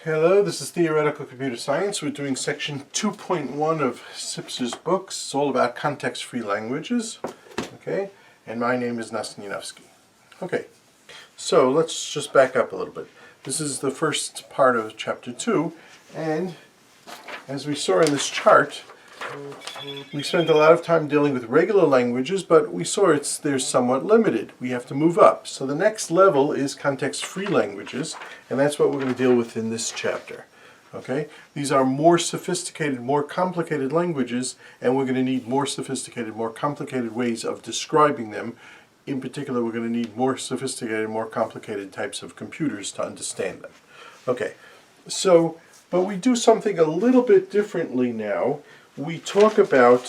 Hello, this is Theoretical Computer Science. We're doing section 2.1 of Sipser's books. It's all about context-free languages. Okay, and my name is Noson Yanofsky. Okay, so let's just back up a little bit. This is the first part of chapter 2, and as we saw in this chart, we spent a lot of time dealing with regular languages, but we saw they're somewhat limited. We have to move up. So the next level is context-free languages, and that's what we're going to deal with in this chapter. Okay? These are more sophisticated, more complicated languages, and we're going to need more sophisticated, more complicated ways of describing them. In particular, we're going to need more sophisticated, more complicated types of computers to understand them. Okay, so, but we do something a little bit differently now. We talk about,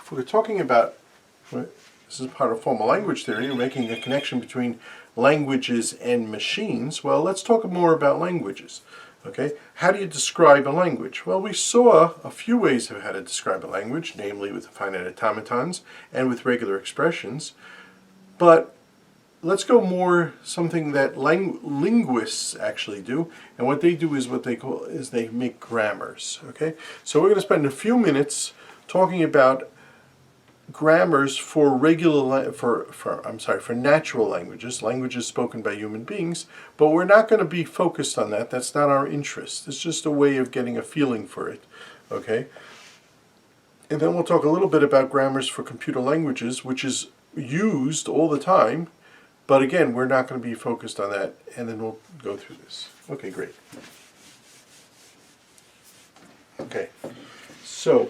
if we're talking about, this is part of formal language theory, we're making a connection between languages and machines. Well, let's talk more about languages. Okay, how do you describe a language? Well, we saw a few ways of how to describe a language, namely with finite automatons and with regular expressions. But let's go more something that linguists actually do, and what they do is what they call they make grammars. Okay, so we're going to spend a few minutes talking about grammars for for natural languages, languages spoken by human beings. But we're not going to be focused on that. That's not our interest. It's just a way of getting a feeling for it. Okay, and then we'll talk a little bit about grammars for computer languages, which is used all the time. But again, we're not going to be focused on that, and then we'll go through this. Okay, great. Okay, so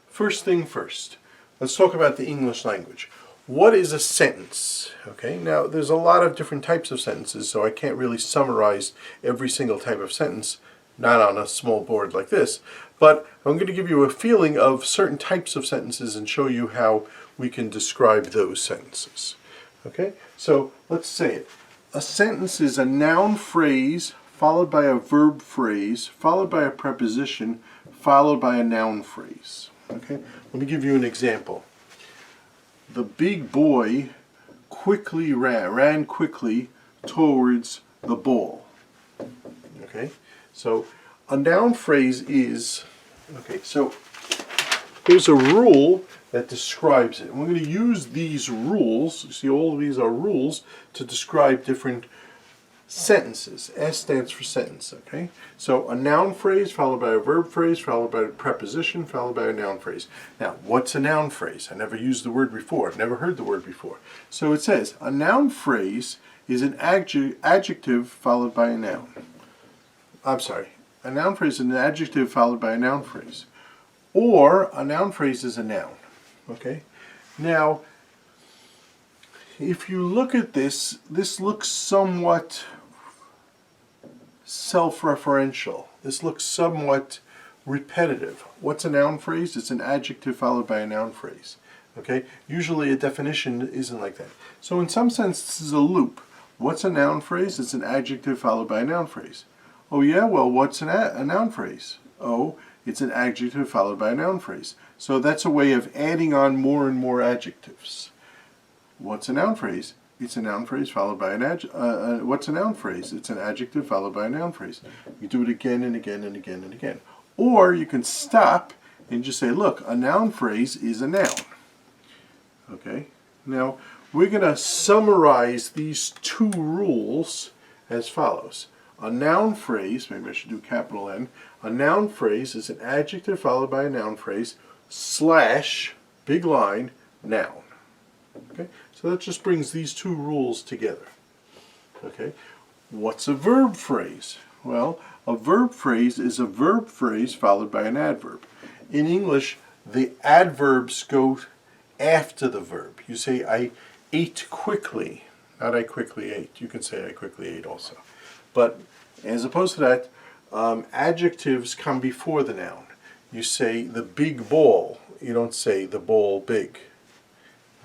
first thing first, let's talk about the English language. What is a sentence? Okay, now there's a lot of different types of sentences, so I can't really summarize every single type of sentence, not on a small board like this, but I'm going to give you a feeling of certain types of sentences and show you how we can describe those sentences. Okay, so let's say it. A sentence is a noun phrase followed by a verb phrase followed by a preposition followed by a noun phrase. Okay, let me give you an example. The big boy quickly ran quickly towards the ball. Okay, so a noun phrase is, okay, so there's a rule that describes it. And we're going to use these rules, you see all of these are rules, to describe different sentences. S stands for sentence, okay? So a noun phrase followed by a verb phrase followed by a preposition followed by a noun phrase. Now, what's a noun phrase? I never used the word before. I've never heard the word before. So it says, a noun phrase is an adjective followed by a noun. I'm sorry. A noun phrase is an adjective followed by a noun phrase. Or a noun phrase is a noun. Okay, now if you look at this, this looks somewhat self-referential. This looks somewhat repetitive. What's a noun phrase? It's an adjective followed by a noun phrase. Okay, usually a definition isn't like that. So in some sense this is a loop. What's a noun phrase? It's an adjective followed by a noun phrase. Oh yeah, well what's a noun phrase? Oh, it's an adjective followed by a noun phrase. So that's a way of adding on more and more adjectives. What's a noun phrase? It's a noun phrase followed by an adjective. What's a noun phrase? It's an adjective followed by a noun phrase. You do it again and again and again and again. Or you can stop and just say, look, a noun phrase is a noun. Okay? Now, we're going to summarize these two rules as follows. A noun phrase, maybe I should do capital N, a noun phrase is an adjective followed by a noun phrase / big line, noun. Okay, so that just brings these two rules together. Okay, what's a verb phrase? Well, a verb phrase is a verb phrase followed by an adverb. In English, the adverbs go after the verb. You say, I ate quickly, not I quickly ate. You can say I quickly ate also. But as opposed to that, adjectives come before the noun. You say the big ball. You don't say the ball big.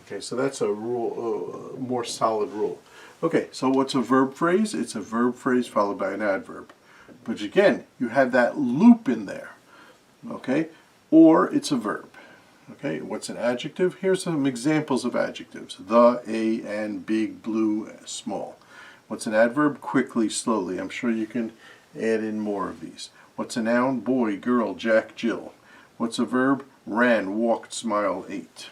Okay, so that's a rule, more solid rule. Okay, so what's a verb phrase? It's a verb phrase followed by an adverb. But again, you have that loop in there. Okay, or it's a verb. Okay, what's an adjective? Here's some examples of adjectives. The, a, and, big, blue, small. What's an adverb? Quickly, slowly. I'm sure you can add in more of these. What's a noun? Boy, girl, Jack, Jill. What's a verb? Ran, walked, smiled, ate.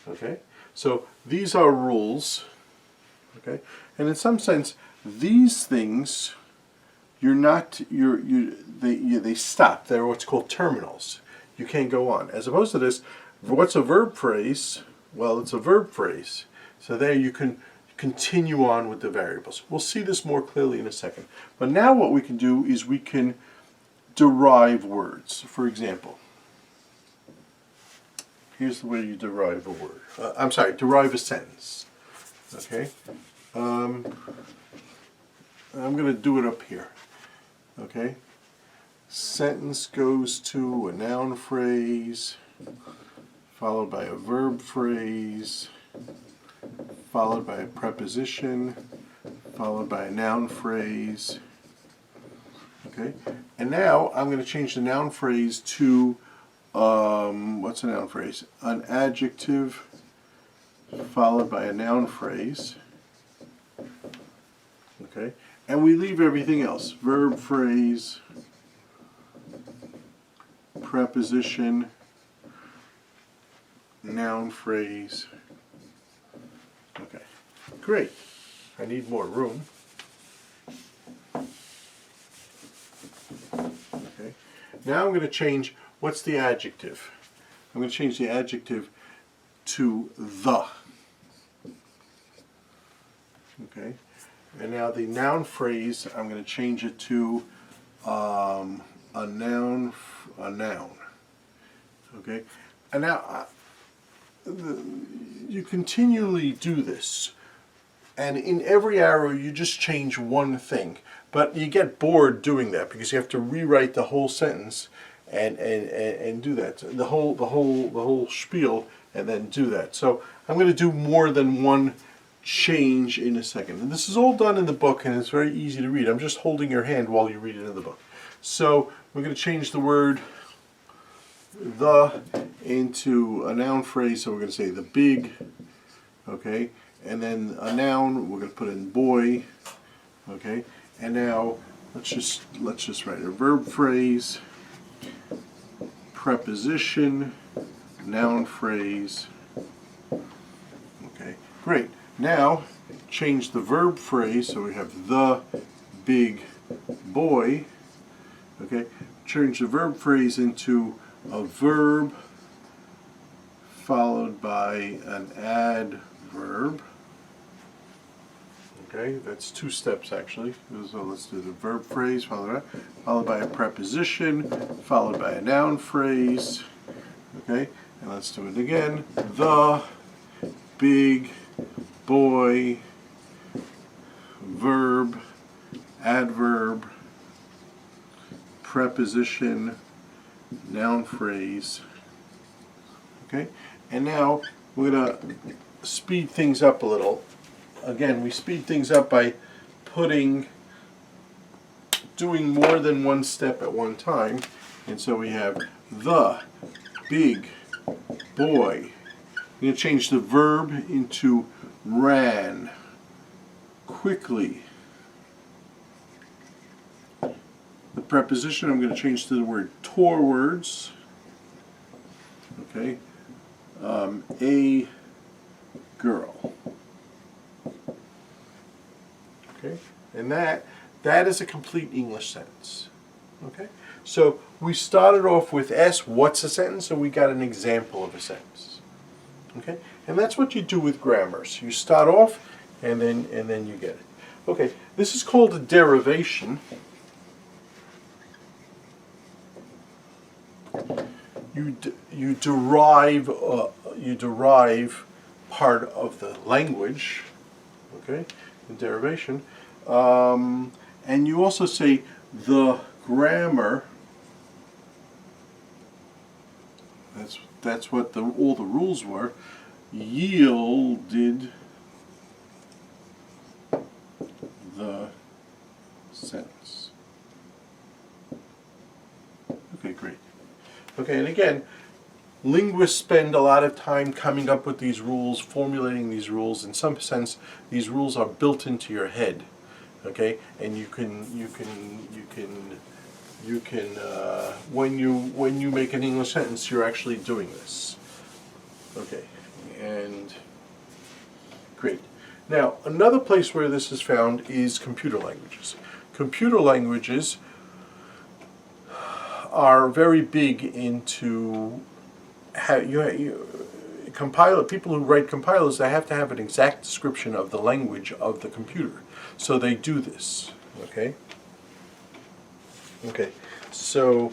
Okay? So these are rules. Okay? And in some sense, these things, they stop. They're what's called terminals. You can't go on. As opposed to this, what's a verb phrase? Well, it's a verb phrase. So there you can continue on with the variables. We'll see this more clearly in a second. But now what we can do is we can derive words. For example, here's the way you derive a word. Derive a sentence. Okay? I'm going to do it up here. Okay? Sentence goes to a noun phrase, followed by a verb phrase, followed by a preposition, followed by a noun phrase. Okay? And now I'm going to change the noun phrase to, what's a noun phrase? An adjective followed by a noun phrase. Okay? And we leave everything else. Verb phrase, preposition, noun phrase. Okay, great. I need more room. Okay, now I'm going to change, what's the adjective? I'm going to change the adjective to the. Okay, and now the noun phrase, I'm going to change it to a noun. Okay, and now you continually do this, and in every arrow you just change one thing, but you get bored doing that because you have to rewrite the whole sentence and do that, the whole spiel, and then do that. So I'm going to do more than one change in a second, and this is all done in the book, and it's very easy to read. I'm just holding your hand while you read it in the book. So we're going to change the word the into a noun phrase, so we're going to say the big, okay, and then a noun we're going to put in boy, okay, and now let's just write a verb phrase, preposition, noun phrase. Okay, great. Now change the verb phrase, so we have the big boy. Okay, change the verb phrase into a verb followed by an adverb. Okay, that's two steps actually. So let's do the verb phrase followed by a preposition, followed by a noun phrase. Okay, and let's do it again. The big boy, verb, adverb, preposition, noun phrase. Okay, and now we're going to speed things up a little. Again, we speed things up by doing more than one step at one time. And so we have the big boy. I'm going to change the verb into ran, quickly. The preposition I'm going to change to the word towards. Okay, a girl. Okay, and that is a complete English sentence. Okay, so we started off with S, what's a sentence, and we got an example of a sentence. Okay, and that's what you do with grammars. You start off, and then you get it. Okay, this is called a derivation. You derive part of the language. Okay, in derivation, and you also say the grammar. That's what all the rules were. Yielded the sentence. Okay, great. Okay, and again, linguists spend a lot of time coming up with these rules, formulating these rules. In some sense, these rules are built into your head, okay? And when you make an English sentence, you're actually doing this, okay? And great. Now, another place where this is found is computer languages. Computer languages are very big into people who write compilers, they have to have an exact description of the language of the computer. So they do this, okay? Okay, so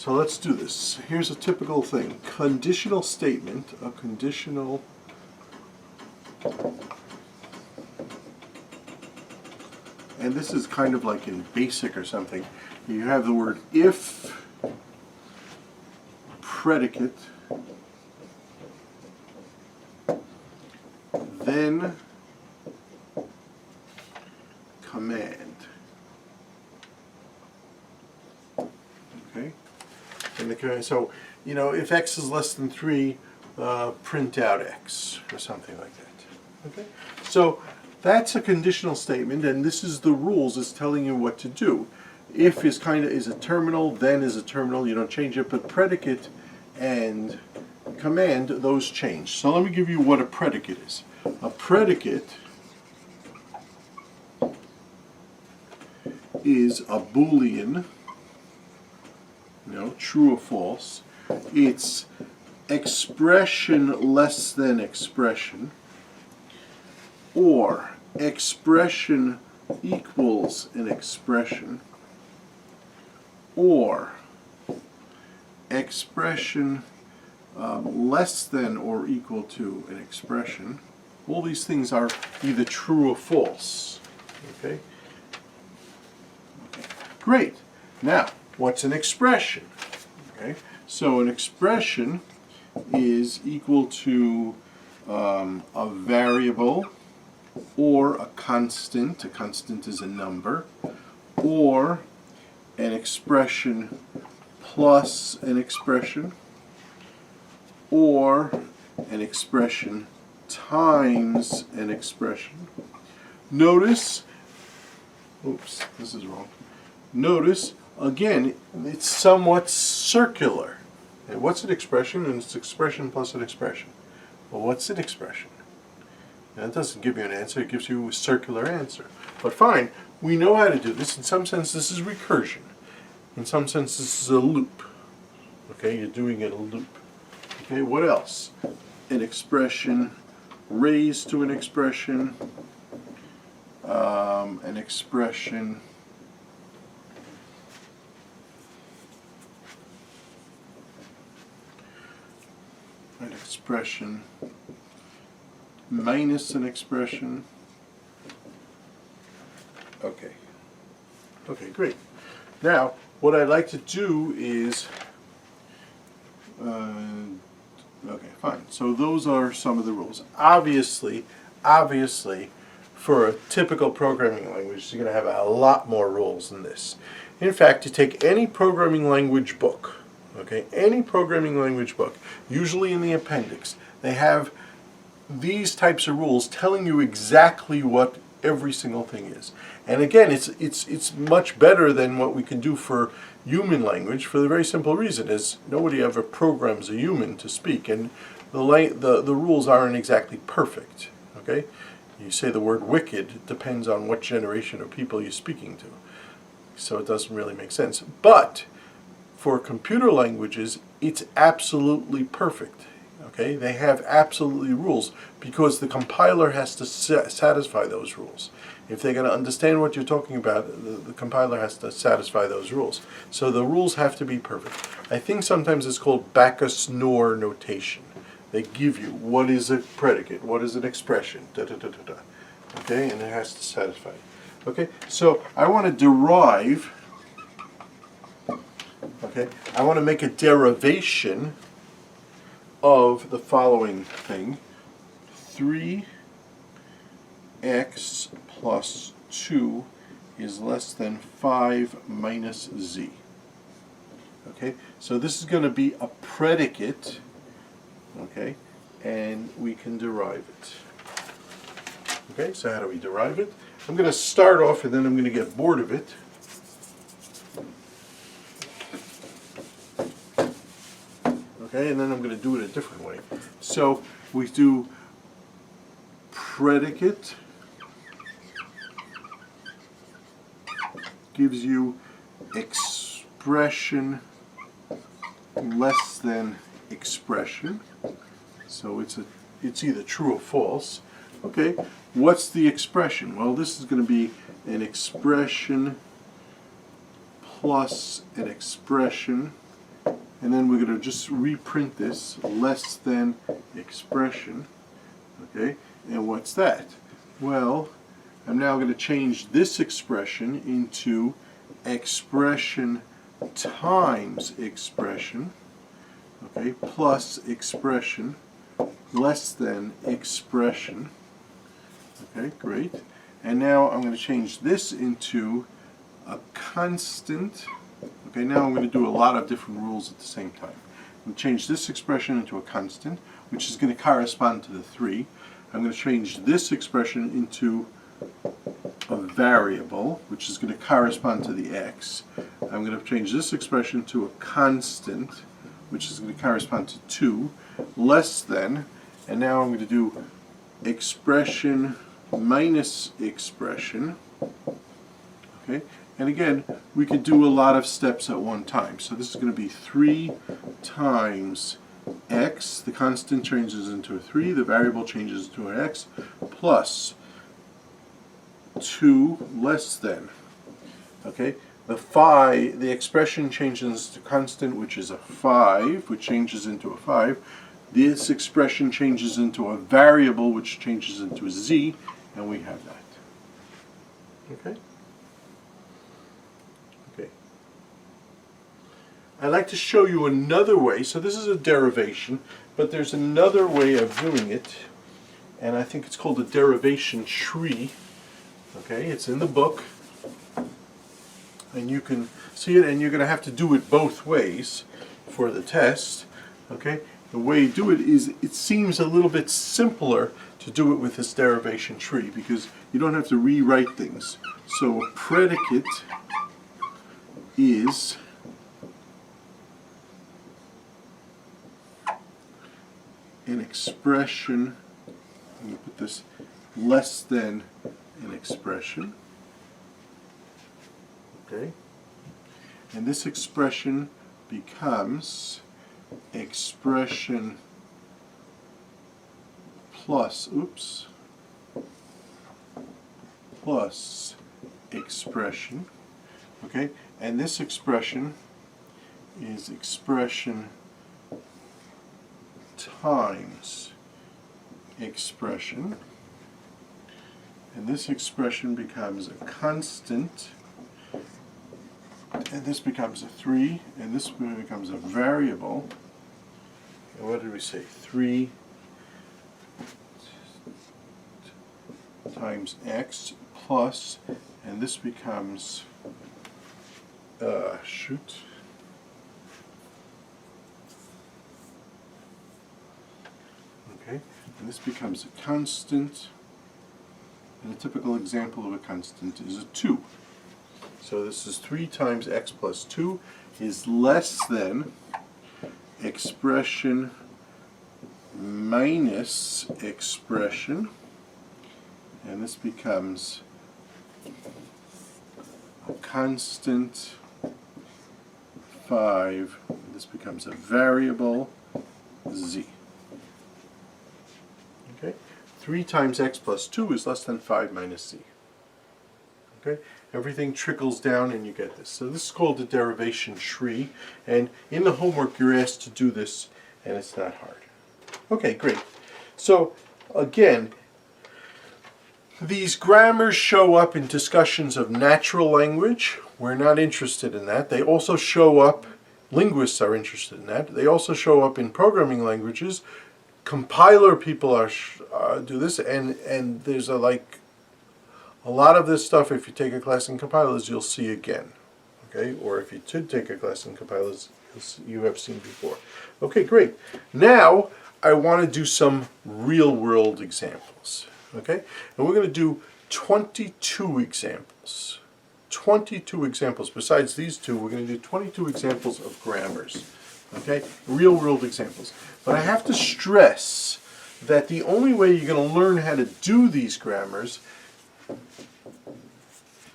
let's do this. Here's a typical thing. Conditional statement, a conditional and this is kind of like in BASIC or something. You have the word if, predicate, then command. Okay? And so, you know, if x is less than 3, print out x, or something like that. Okay? So that's a conditional statement, and this is the rules. It's telling you what to do. If is a terminal, then is a terminal. You don't change it, but predicate and command, those change. So let me give you what a predicate is. A predicate is a Boolean, you know, true or false. It's expression less than expression, or expression equals an expression, or expression less than or equal to an expression. All these things are either true or false. Okay? Okay. Great. Now, what's an expression? Okay. So an expression is equal to a variable or a constant. A constant is a number, or an expression plus an expression, or an expression times an expression. Notice, oops, this is wrong. Notice, again, it's somewhat circular. And what's an expression? And it's expression plus an expression. Well, what's an expression? Now, it doesn't give you an answer, it gives you a circular answer. But fine, we know how to do this. In some sense, this is recursion. In some sense, this is a loop. Okay, you're doing it a loop. Okay, what else? An expression raised to an expression, an expression minus an expression. Okay. Okay, great. Now, what I'd like to do is, okay, fine. So those are some of the rules. Obviously, for a typical programming language, you're going to have a lot more rules than this. In fact, you take any programming language book, okay, any programming language book, usually in the appendix, they have these types of rules telling you exactly what every single thing is. And again, it's much better than what we can do for human language, for the very simple reason is nobody ever programs a human to speak, and the rules aren't exactly perfect. Okay, you say the word wicked, it depends on what generation of people you're speaking to, so it doesn't really make sense. But for computer languages, it's absolutely perfect. Okay, they have absolutely rules because the compiler has to satisfy those rules. If they're going to understand what you're talking about, the compiler has to satisfy those rules. So the rules have to be perfect. I think sometimes it's called Backus-Naur notation. They give you what is a predicate, what is an expression, da da da da da. Okay, and it has to satisfy it. Okay, so I want to derive. Okay, I want to make a derivation of the following thing: 3x plus 2 is less than 5 minus z. Okay, so this is going to be a predicate, okay, and we can derive it. Okay, so how do we derive it? I'm going to start off and then I'm going to get bored of it. Okay, and then I'm going to do it a different way. So we do predicate gives you expression less than expression. So it's either true or false. Okay, what's the expression? Well, this is going to be an expression plus an expression, and then we're going to just reprint this, less than expression. Okay, and what's that? Well, I'm now going to change this expression into expression times expression, okay, plus expression less than expression. Okay, great. And now I'm going to change this into a constant. Okay, now I'm going to do a lot of different rules at the same time. I'm going to change this expression into a constant, which is going to correspond to the 3. I'm going to change this expression into a variable, which is going to correspond to the x. I'm going to change this expression to a constant, which is going to correspond to 2, less than, and now I'm going to do expression minus expression. Okay, and again, we could do a lot of steps at one time. So this is going to be 3 times x, the constant changes into a 3, the variable changes to an x, plus 2 less than. Okay, the expression changes to constant, which is a 5, which changes into a 5. This expression changes into a variable, which changes into a z, and we have that. Okay? Okay. I'd like to show you another way. So this is a derivation, but there's another way of doing it, and I think it's called a derivation tree. Okay, it's in the book, and you can see it, and you're going to have to do it both ways for the test. Okay, the way you do it is, it seems a little bit simpler to do it with this derivation tree because you don't have to rewrite things. So a predicate is an expression, I'm going to put this less than an expression, okay, and this expression becomes expression plus, plus expression, okay, and this expression is expression times expression, and this expression becomes a constant, and this becomes a 3, and this becomes a variable. And what did we say? 3 times x plus, and this becomes okay, and this becomes a constant, and a typical example of a constant is a 2. So this is 3 times x plus 2 is less than expression minus expression, and this becomes a constant 5, this becomes a variable z. Okay, 3 times x plus 2 is less than 5 minus z. Okay, everything trickles down and you get this. So this is called the derivation tree, and in the homework you're asked to do this, and it's not hard. Okay, great. So again, these grammars show up in discussions of natural language. We're not interested in that. They also show up, linguists are interested in that. They also show up in programming languages. Compiler people do this, and there's a lot of this stuff, if you take a class in compilers, you'll see again. Okay, or if you did take a class in compilers, you have seen before. Okay, great. Now I want to do some real-world examples. Okay, and we're going to do 22 examples. 22 examples. Besides these two, we're going to do 22 examples of grammars. Okay, real-world examples. But I have to stress that the only way you're going to learn how to do these grammars,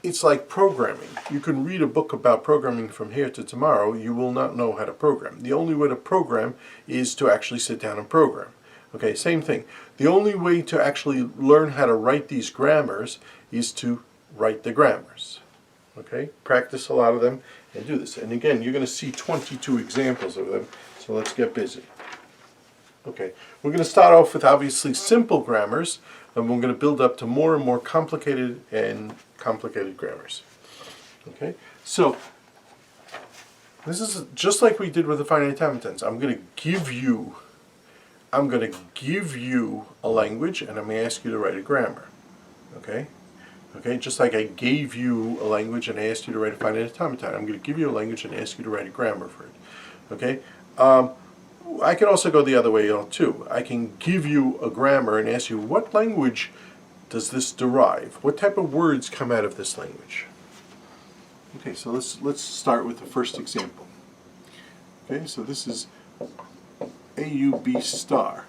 it's like programming. You can read a book about programming from here to tomorrow. You will not know how to program. The only way to program is to actually sit down and program. Okay, same thing. The only way to actually learn how to write these grammars is to write the grammars. Okay, practice a lot of them and do this. And again, you're going to see 22 examples of them, so let's get busy. Okay, we're going to start off with obviously simple grammars, and we're going to build up to more and more complicated grammars. Okay, so this is just like we did with the finite automatons. I'm going to give you a language, and I'm going to ask you to write a grammar. Okay. Okay, just like I gave you a language and I asked you to write a finite automaton, I'm going to give you a language and ask you to write a grammar for it. Okay, I can also go the other way too. I can give you a grammar and ask you, what language does this derive? What type of words come out of this language? Okay, so let's start with the first example. Okay, so this is AUB star.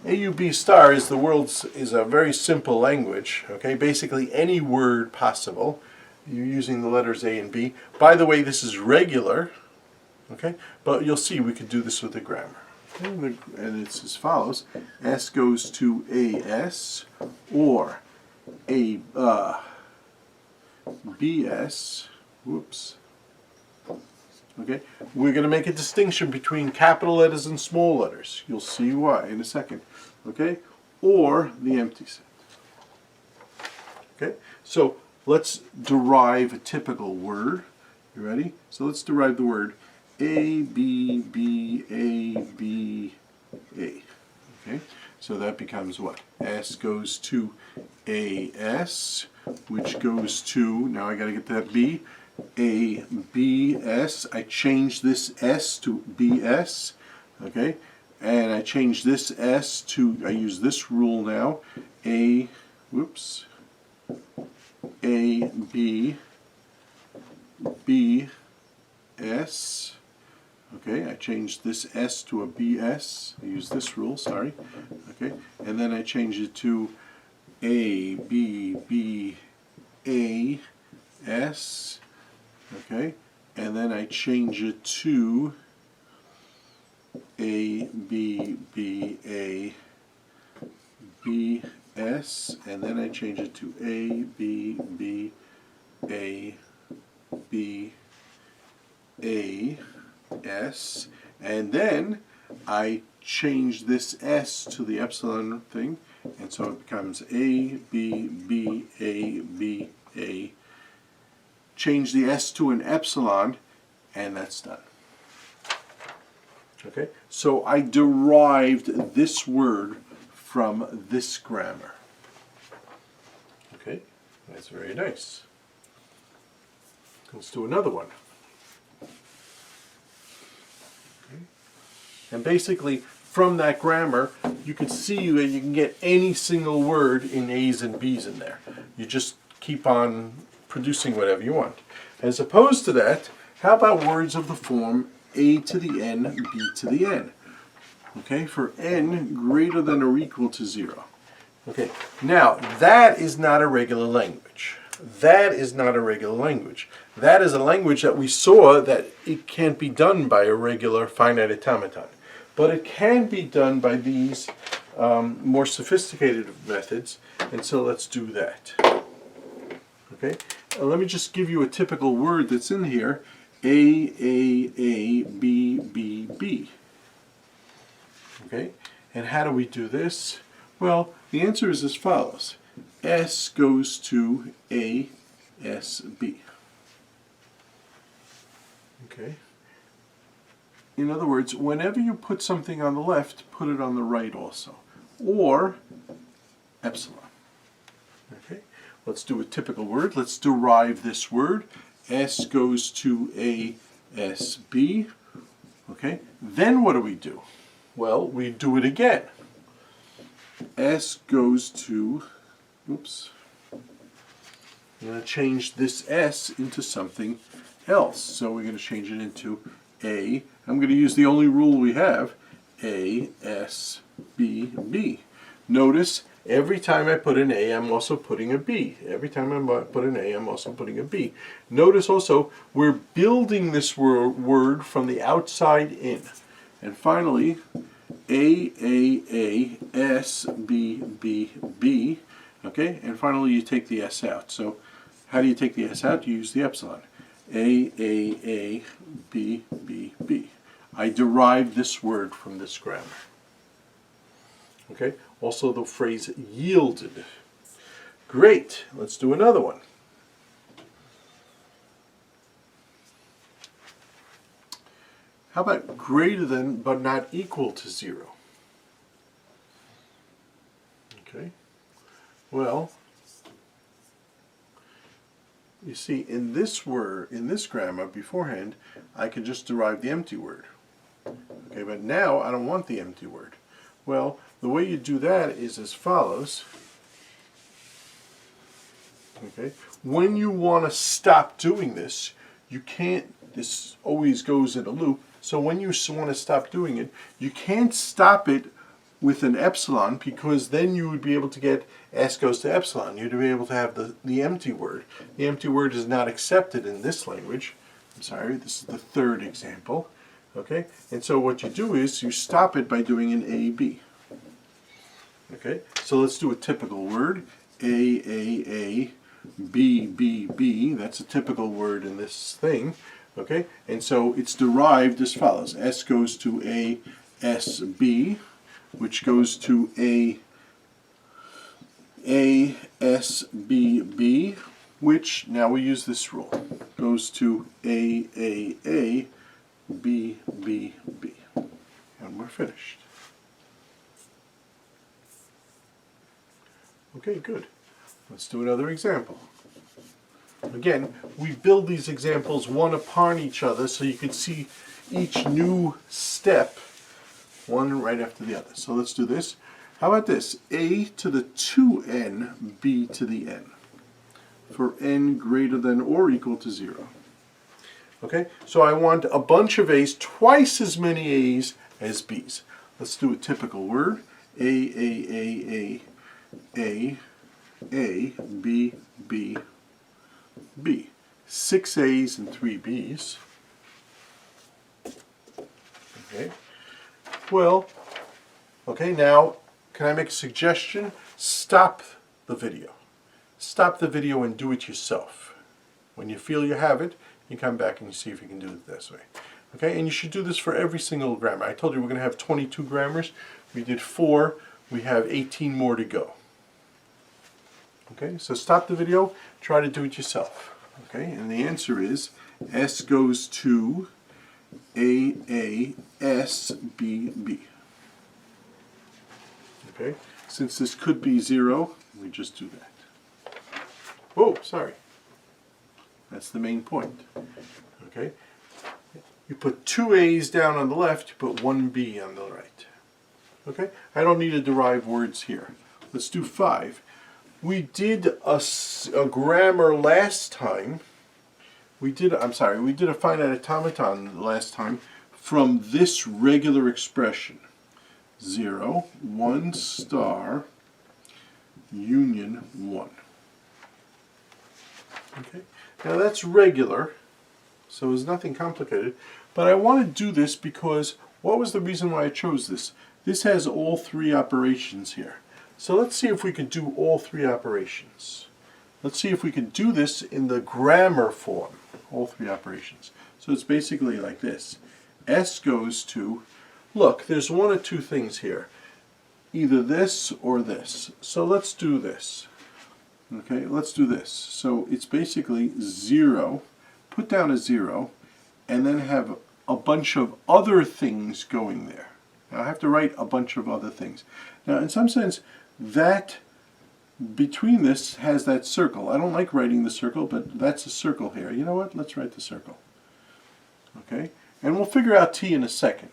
AUB star is a very simple language. Okay, basically any word possible. You're using the letters A and B. By the way, this is regular. Okay, but you'll see we could do this with the grammar. Okay, and it's as follows: S goes to AS or BS. Whoops. Okay, we're going to make a distinction between capital letters and small letters. You'll see why in a second. Okay, or the empty set. Okay, so let's derive a typical word. You ready? So let's derive the word A, B, B, A, B, A. Okay, so that becomes what? S goes to AS, which goes to, now I got to get that B, A, B, S. I change this S to BS. Okay, and I change this S to, I use this rule now, A, whoops, A, B, B, S. Okay, I change this S to a BS. I use this rule, sorry. Okay, and then I change it to A, B, B, A, S. Okay, and then I change it to A, B, B, A, B, S, and then I change it to A, B, B, A, B, A, S, and then I change this S to the epsilon thing, and so it becomes A, B, B, A, B, A. Change the S to an epsilon, and that's done. Okay, so I derived this word from this grammar. Okay, that's very nice. Let's do another one. Okay. And basically, from that grammar, you can see that you can get any single word in A's and B's in there. You just keep on producing whatever you want. As opposed to that, how about words of the form A to the N, B to the N? Okay, for N greater than or equal to 0. Okay, now that is not a regular language. That is not a regular language. That is a language that we saw that it can't be done by a regular finite automaton. But it can be done by these more sophisticated methods, and so let's do that. Okay, let me just give you a typical word that's in here. A, B, B, B. Okay, and how do we do this? Well, the answer is as follows. S goes to A, S, B. Okay. In other words, whenever you put something on the left, put it on the right also. Or epsilon. Okay. Let's do a typical word. Let's derive this word. S goes to A, S, B. Okay, then what do? Well, we do it again. S goes to, oops, I'm going to change this S into something else. So we're going to change it into A. I'm going to use the only rule we have, A, S, B, B. Notice every time I put an A, I'm also putting a B. Every time I put an A, I'm also putting a B. Notice also, we're building this word from the outside in. And finally, A, S, B, B, B. Okay, and finally you take the S out. So how do you take the S out? You use the epsilon. A, B, B, B. I derived this word from this grammar. Okay, also the phrase yielded. Great, let's do another one. How about greater than but not equal to 0? Okay, well, you see in this word, in this grammar beforehand, I can just derive the empty word. Okay, but now I don't want the empty word. Well, the way you do that is as follows. Okay, when you want to stop doing this, you can't, this always goes in a loop, so when you want to stop doing it, you can't stop it with an epsilon, because then you would be able to get S goes to epsilon. You'd be able to have the empty word. The empty word is not accepted in this language. I'm sorry, this is the third example. Okay, and so what you do is you stop it by doing an A, B. Okay, so let's do a typical word. A, B, B, B. That's a typical word in this thing. Okay, and so it's derived as follows. S goes to A, S, B, which goes to A, S, B, B, which, now we use this rule, goes to A, B, B, B. And we're finished. Okay, good. Let's do another example. Again, we build these examples one upon each other so you can see each new step, one right after the other. So let's do this. How about this? A to the 2n, B to the n, for n greater than or equal to 0. Okay, so I want a bunch of A's, twice as many A's as B's. Let's do a typical word. A, B, B, B. 6 A's and 3 B's. Okay. Well, okay, now, can I make a suggestion? Stop the video. Stop the video and do it yourself. When you feel you have it, you come back and you see if you can do it this way. Okay, and you should do this for every single grammar. I told you we're going to have 22 grammars. We did 4. We have 18 more to go. Okay, so stop the video, try to do it yourself. Okay, and the answer is S goes to A, S, B, B. Okay, since this could be 0, we just do that. Whoa, sorry. That's the main point. Okay, you put 2 A's down on the left, you put 1 B on the right. Okay, I don't need to derive words here. Let's do 5. We did a grammar last time. We did a finite automaton last time from this regular expression. 0, 1 star, union 1. Okay, now that's regular, so there's nothing complicated. But I want to do this because, what was the reason why I chose this? This has all 3 operations here. So let's see if we can do all 3 operations. Let's see if we can do this in the grammar form, all 3 operations. So it's basically like this. S goes to, look, there's 1 or 2 things here. Either this or this. So let's do this. Okay, let's do this. So it's basically 0, put down a 0, and then have a bunch of other things going there. Now I have to write a bunch of other things. Now in some sense, that between this has that circle. I don't like writing the circle, but that's a circle here. You know what? Let's write the circle. Okay? And we'll figure out T in a second.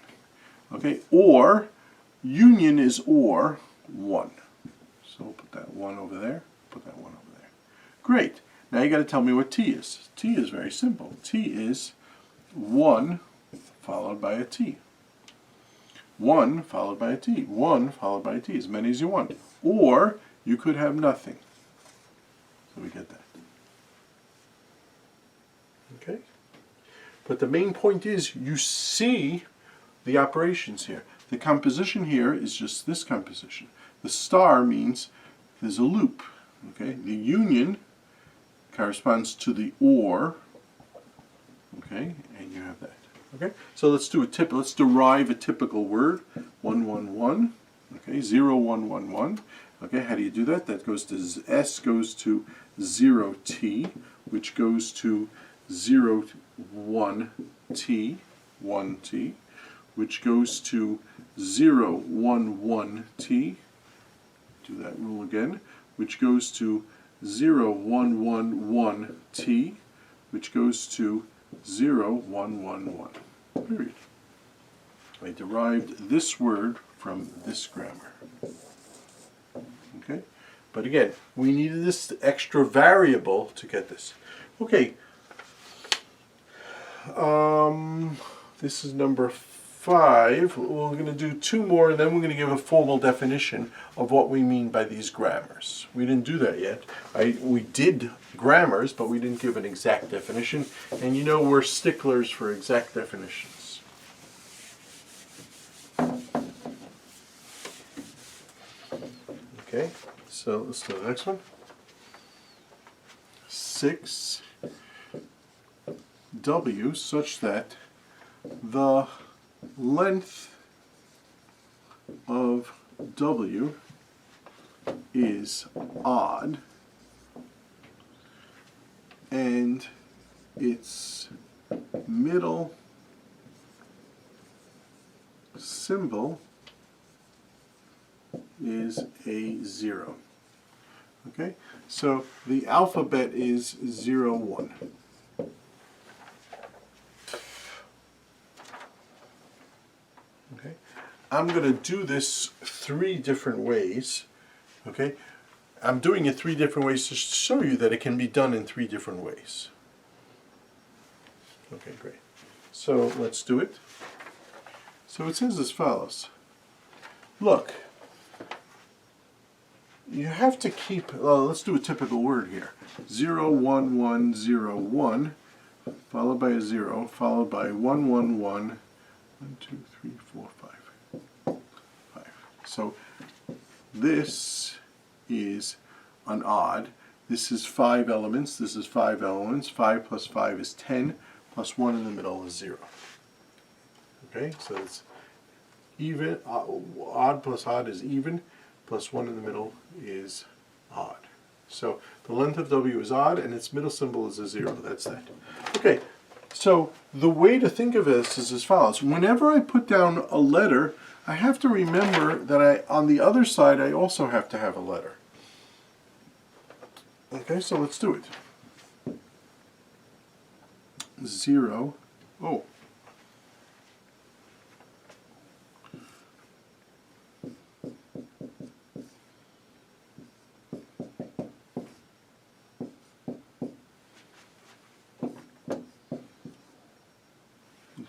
Okay, or, union is or 1. So we'll put that 1 over there, put that 1 over there. Great. Now you got to tell me what T is. T is very simple. T is 1 followed by a T. 1 followed by a T. 1 followed by a T, as many as you want. Or you could have nothing. So we get that. Okay? But the main point is you see the operations here. The composition here is just this composition. The star means there's a loop. Okay? The union corresponds to the or. Okay? And you have that. Okay? So let's do let's derive a typical word. 1, 1, 1. Okay? 0, 1, 1, 1. Okay? How do you do that? That goes to S goes to 0t, which goes to 0, 1t, 1t, which goes to 0, 1, 1t. Do that rule again, which goes to 0, 1, 1, 1t, which goes to 0, 1, 1, 1. Period. I derived this word from this grammar. Okay? But again, we needed this extra variable to get this. Okay. This is number 5. We're going to do 2 more, and then we're going to give a formal definition of what we mean by these grammars. We didn't do that yet. We did grammars, but we didn't give an exact definition. And you know we're sticklers for exact definitions. Okay, so let's do the next one. 6W such that the length of W is odd and its middle symbol is a 0. Okay, so the alphabet is 0, 1. Okay, I'm going to do this 3 different ways. Okay, I'm doing it 3 different ways to show you that it can be done in 3 different ways. Okay, great. So let's do it. So it says as follows. Look, you have to keep, let's do a typical word here. 0, 1, 1, 0, 1, followed by a 0, followed by 1, 1, 1, 1, 2, 3, 4, 5. 5. So this is an odd. This is 5 elements. This is 5 elements. 5 plus 5 is 10, plus 1 in the middle is 0. Okay, so it's even. Odd plus odd is even, plus 1 in the middle is odd. So the length of W is odd, and its middle symbol is a 0. That's that. Okay, so the way to think of this is as follows. Whenever I put down a letter, I have to remember that on the other side, I also have to have a letter. Okay, so let's do it. 0. Oh.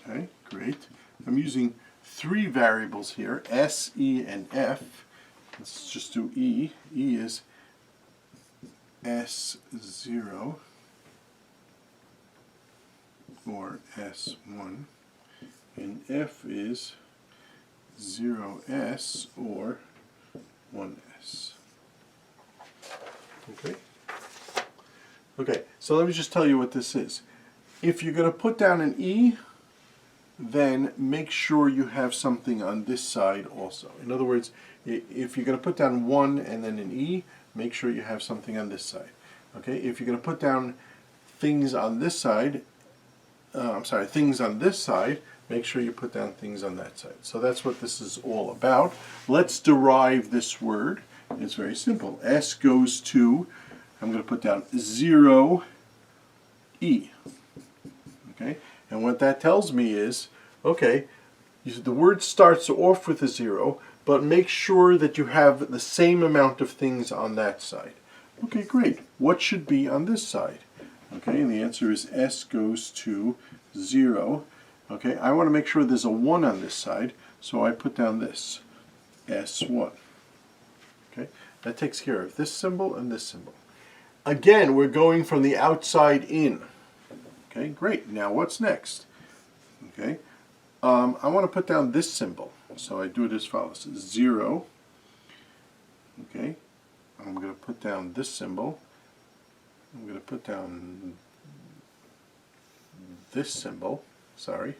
Okay, great. I'm using 3 variables here, S, E, and F. Let's just do E. E is S0 or S1, and F is 0S or 1S. Okay? Okay, so let me just tell you what this is. If you're going to put down an E, then make sure you have something on this side also. In other words, if you're going to put down 1 and then an E, make sure you have something on this side. Okay, if you're going to put down things on this side, things on this side, make sure you put down things on that side. So that's what this is all about. Let's derive this word. It's very simple. S goes to, I'm going to put down 0E. Okay, And what that tells me is, okay, the word starts off with a 0, but make sure that you have the same amount of things on that side. Okay, great. What should be on this side? Okay, and the answer is S goes to 0. Okay, I want to make sure there's a 1 on this side, so I put down this, S1. Okay, that takes care of this symbol and this symbol. Again, we're going from the outside in. Okay, great. Now what's next? Okay, I want to put down this symbol, so I do it as follows: 0. Okay, I'm going to put down this symbol. I'm going to put down this symbol. Sorry.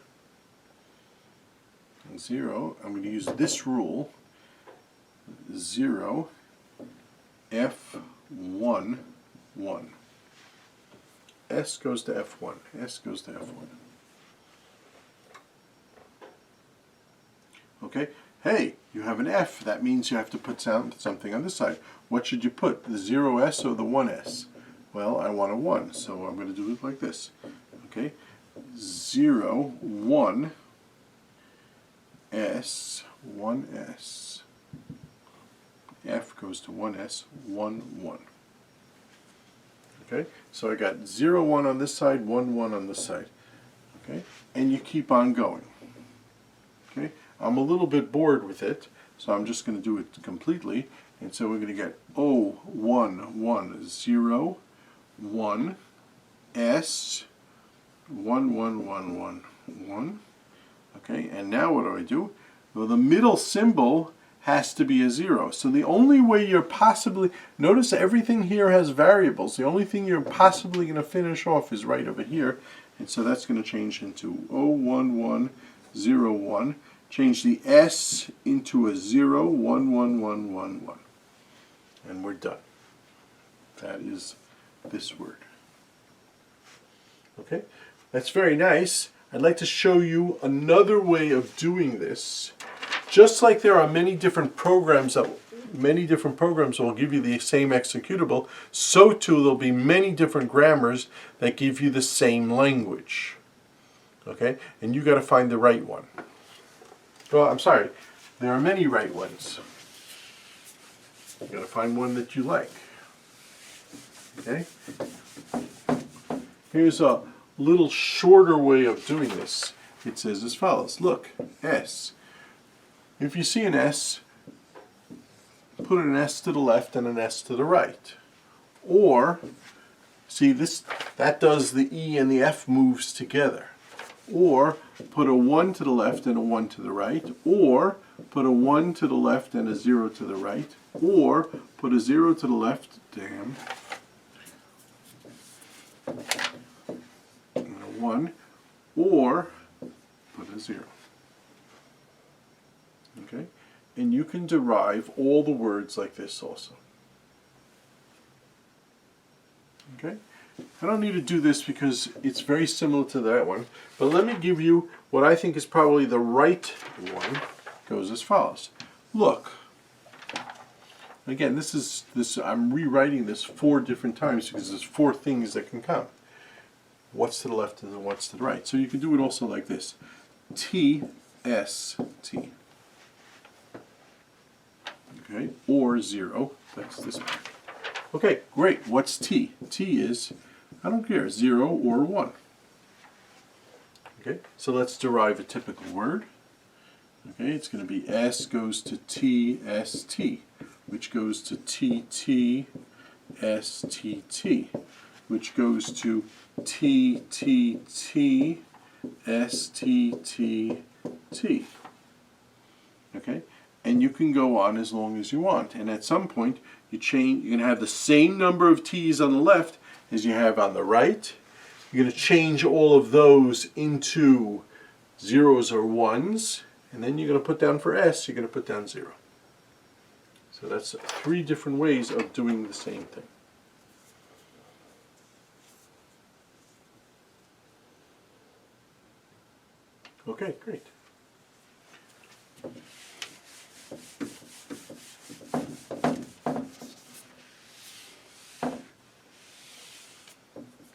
0. I'm going to use this rule. 0, F1, 1. S goes to F1. S goes to F1. Okay. Hey, you have an F. That means you have to put something on this side. What should you put? The 0S or the 1S? Well, I want a 1, so I'm going to do it like this. Okay. 0, 1, S, 1S. F goes to 1S, 1, 1. Okay, so I got 0, 1 on this side, 1, 1 on this side. Okay, and you keep on going. Okay, I'm a little bit bored with it, so I'm just going to do it completely. And so we're going to get O, 1, 1, 0, 1, S, 1, 1, 1, 1, 1. Okay, and now what do? Well, the middle symbol has to be a 0. So the only way you're possibly, notice everything here has variables. The only thing you're possibly going to finish off is right over here. And so that's going to change into 0, 1, 1, 0, 1. Change the S into a 0, 1, 1, 1, 1, 1. And we're done. That is this word. Okay, that's very nice. I'd like to show you another way of doing this. Just like there are many different programs that will give you the same executable, so too there'll be many different grammars that give you the same language. Okay, and you got to find the right one. Well, I'm sorry, there are many right ones. You got to find one that you like. Okay. Here's a little shorter way of doing this. It says as follows. Look, S. If you see an S, put an S to the left and an S to the right. Or, see this, that does the E and the F moves together. Or, put a 1 to the left and a 1 to the right. Or, put a 1 to the left and a 0 to the right. Or, put a 0 to the left, damn, and a 1. Or, put a 0. Okay, and you can derive all the words like this also. Okay, I don't need to do this because it's very similar to that one, but let me give you what I think is probably the right one. It goes as follows. Look, again, this I'm rewriting this 4 different times because there's 4 things that can come. What's to the left and what's to the right. So you can do it also like this. T, S, T. Okay, or 0, that's this one. Okay, great, what's T? T is, I don't care, 0 or 1. Okay, so let's derive a typical word. Okay, it's going to be S goes to T, S, T, which goes to T, T, S, T, T, which goes to T, T, T, S, T, T, T. Okay? And you can go on as long as you want. And at some point, you're going to have the same number of T's on the left as you have on the right. You're going to change all of those into 0s or 1s. And then you're going to put down for S, you're going to put down 0. So that's 3 different ways of doing the same thing. Okay, great.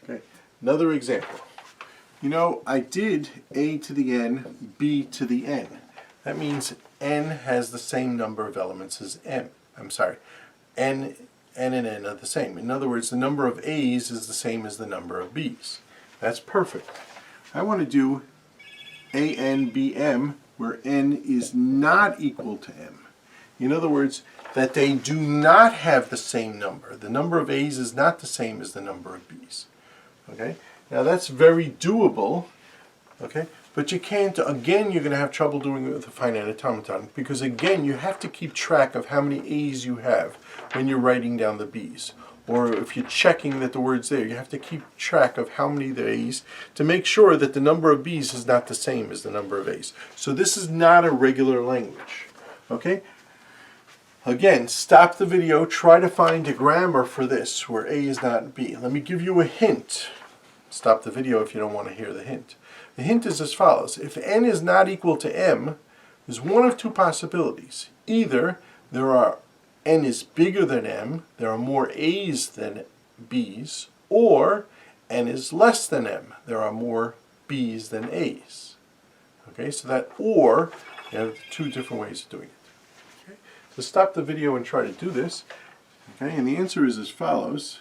Okay, another example. You know, I did a to the n, b to the n. That means n has the same number of elements as m. I'm sorry, n and n are the same. In other words, the number of a's is the same as the number of b's. That's perfect. I want to do an, bm, where n is not equal to m. In other words, that they do not have the same number. The number of a's is not the same as the number of b's. Okay? Now that's very doable, okay? But you can't, again, you're going to have trouble doing it with a finite automaton because, again, you have to keep track of how many a's you have when you're writing down the b's. Or if you're checking that the word's there, you have to keep track of how many the a's to make sure that the number of b's is not the same as the number of a's. So this is not a regular language, okay? Again, stop the video, try to find a grammar for this where a is not b. Let me give you a hint. Stop the video if you don't want to hear the hint. The hint is as follows. If n is not equal to m, there's one of two possibilities. Either n is bigger than m, there are more a's than b's, or n is less than m, there are more b's than a's. Okay, so that or, you have two different ways of doing it. Okay? So stop the video and try to do this. Okay, and the answer is as follows.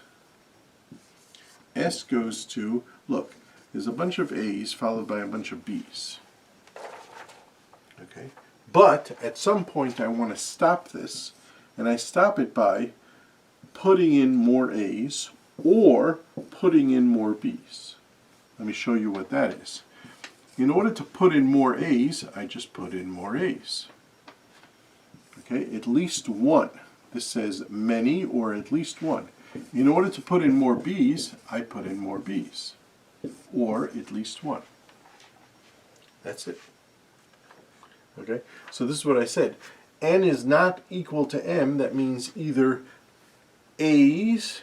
S goes to, look, there's a bunch of A's followed by a bunch of B's. Okay? But at some point I want to stop this, and I stop it by putting in more A's or putting in more B's. Let me show you what that is. In order to put in more A's, I just put in more A's. Okay? At least one. This says many or at least one. In order to put in more b's, I put in more b's, or at least one. That's it. Okay, so this is what I said. N is not equal to m. That means either a's,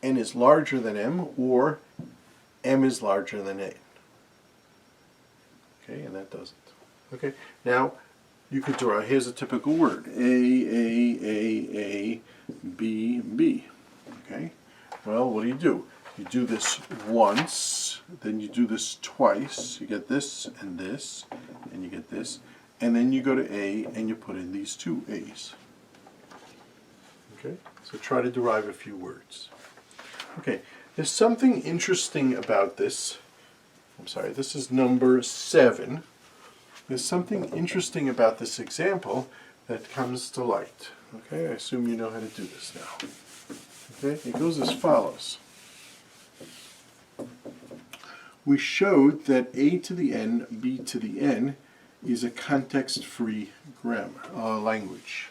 n is larger than m, or m is larger than a. Okay, and that does it. Okay, now you could draw, here's a typical word, A, B, B. Okay, well, what do? You do this once, then you do this twice, you get this, and you get this, and then you go to A and you put in these two A's. Okay, so try to derive a few words. Okay, there's something interesting about this. I'm sorry, this is number 7. There's something interesting about this example that comes to light. Okay, I assume you know how to do this now. Okay, it goes as follows. We showed that a to the n, b to the n is a context-free grammar, language.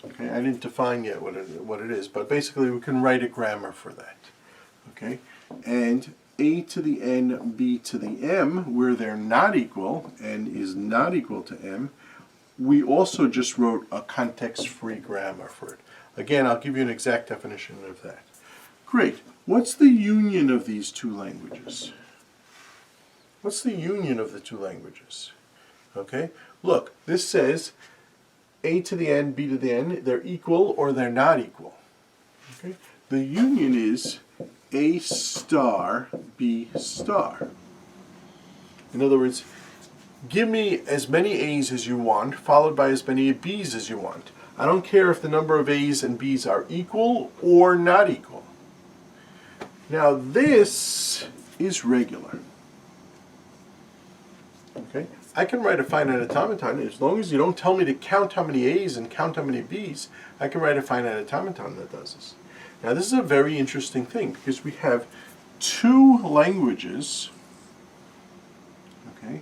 Okay, I didn't define yet what it is, but basically we can write a grammar for that. Okay, and a to the n, b to the m, where they're not equal, n is not equal to m, we also just wrote a context-free grammar for it. Again, I'll give you an exact definition of that. Great. What's the union of these two languages? What's the union of the two languages? Okay, look, this says a to the n, b to the n, they're equal or they're not equal. Okay, the union is a star, b star. In other words, give me as many a's as you want, followed by as many b's as you want. I don't care if the number of a's and b's are equal or not equal. Now this is regular. Okay, I can write a finite automaton as long as you don't tell me to count how many a's and count how many b's. I can write a finite automaton that does this. Now this is a very interesting thing because we have two languages, okay,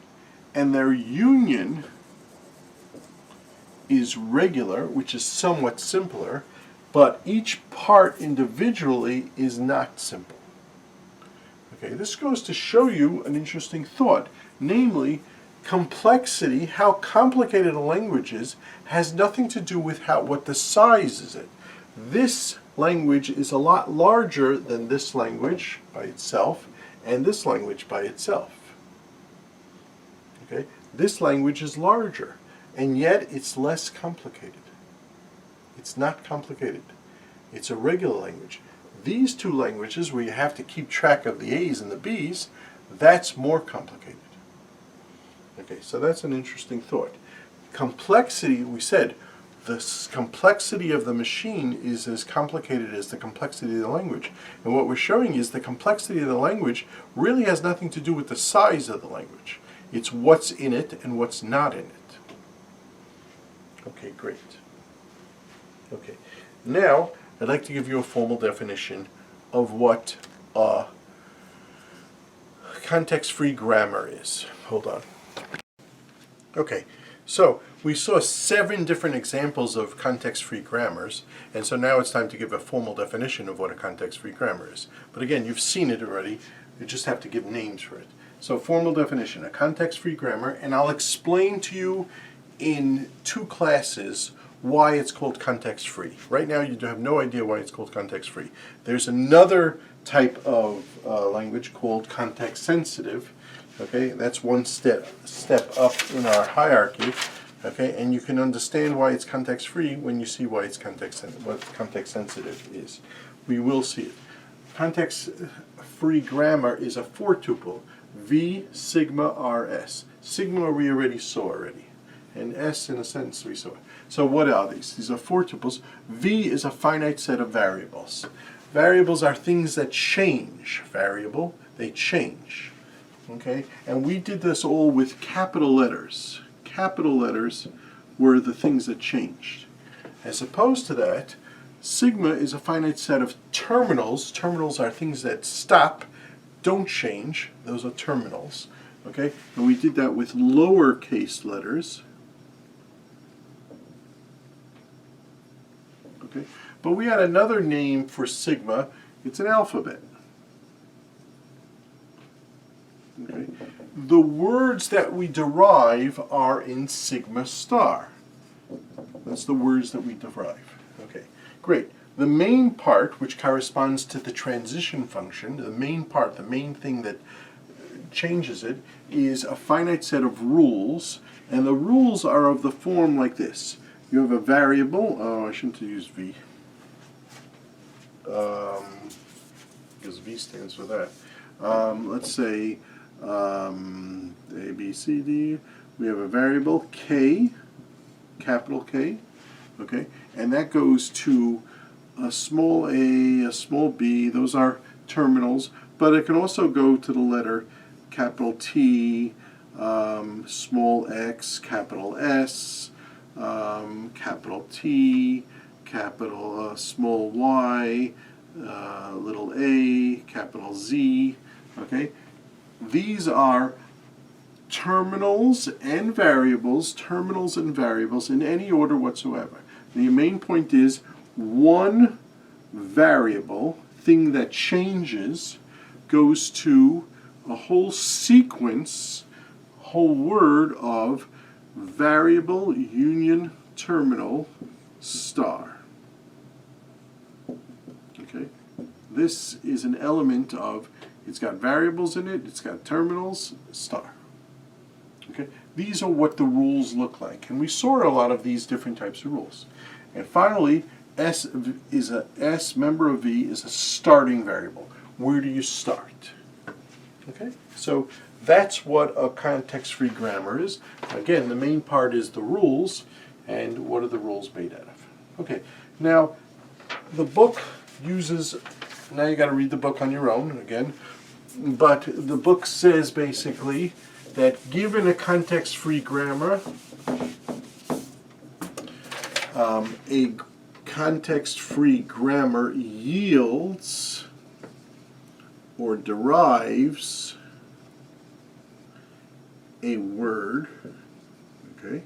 and their union is regular, which is somewhat simpler, but each part individually is not simple. Okay, this goes to show you an interesting thought, namely, complexity, how complicated a language is, has nothing to do with what the size is it. This language is a lot larger than this language by itself, and this language by itself. Okay, this language is larger, and yet it's less complicated. It's not complicated. It's a regular language. These two languages, where you have to keep track of the A's and the B's, That's more complicated. Okay, so that's an interesting thought. Complexity, we said, the complexity of the machine is as complicated as the complexity of the language. And what we're showing is the complexity of the language really has nothing to do with the size of the language. It's what's in it and what's not in it. Okay, great. Okay, now I'd like to give you a formal definition of what context-free grammar is. Hold on. Okay, so we saw 7 different examples of context-free grammars, and so now it's time to give a formal definition of what a context-free grammar is. But again, you've seen it already, you just have to give names for it. So formal definition, a context-free grammar, and I'll explain to you in 2 classes why it's called context-free. Right now you have no idea why it's called context-free. There's another type of language called context-sensitive. Okay, that's one step up in our hierarchy. Okay, and you can understand why it's context-free when you see why it's what context-sensitive is. We will see it. Context-free grammar is a 4-tuple, V, sigma, RS. Sigma we already saw already, and S in a sentence we saw. So what are these? These are 4 tuples. V is a finite set of variables. Variables are things that change. Variable, they change. Okay, and we did this all with capital letters. Capital letters were the things that changed. As opposed to that, sigma is a finite set of terminals. Terminals are things that stop, don't change. Those are terminals. Okay, and we did that with lowercase letters. Okay, but we had another name for sigma. It's an alphabet. Okay. The words that we derive are in sigma star. That's the words that we derive. Okay, great. The main part, which corresponds to the transition function, the main part, the main thing that changes it, is a finite set of rules, and the rules are of the form like this. You have a variable, oh, I shouldn't have used V, because V stands for that. Let's say A, B, C, D. We have a variable K, capital K, okay, and that goes to a small a small b. Those are terminals, but it can also go to the letter capital T, small x, capital S, capital T, capital small y, little a, capital Z, okay. These are terminals and variables in any order whatsoever. The main point is one variable, thing that changes, goes to a whole sequence, whole word of variable union terminal star. Okay? This is an element of, it's got variables in it, it's got terminals, star. Okay? These are what the rules look like. And we saw a lot of these different types of rules. And finally, member of V is a starting variable. Where do you start? Okay? So that's what a context-free grammar is. Again, the main part is the rules, and what are the rules made out of? Okay, now the book uses, now you got to read the book on your own again, but the book says basically that given a context-free grammar, a context-free grammar yields or derives a word, okay?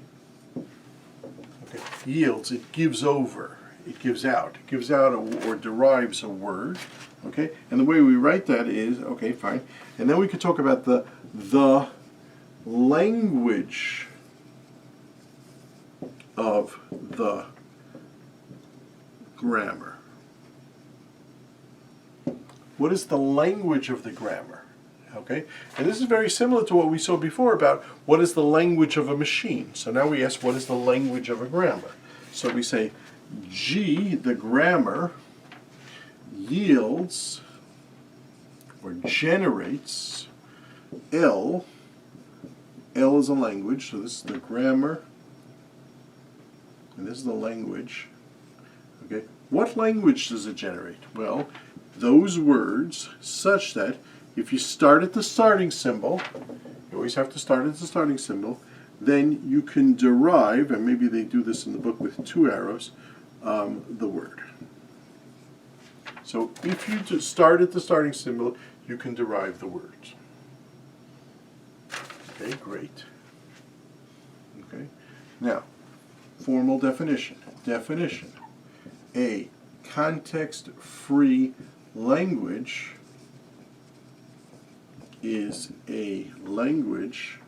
Yields, it gives over, it gives out or derives a word, okay? And the way we write that is, okay, fine. And then we could talk about the language of the grammar. What is the language of the grammar? Okay, and this is very similar to what we saw before about what is the language of a machine. So now we ask, what is the language of a grammar? So we say G, the grammar, yields or generates L is a language, so this is the grammar, and this is the language. Okay, what language does it generate? Well, those words such that if you start at the starting symbol, you always have to start at the starting symbol, then you can derive, and maybe they do this in the book with 2 arrows, the word. So if you just start at the starting symbol, you can derive the words. Okay, great. Okay, now, formal definition. Definition. A context-free language is a language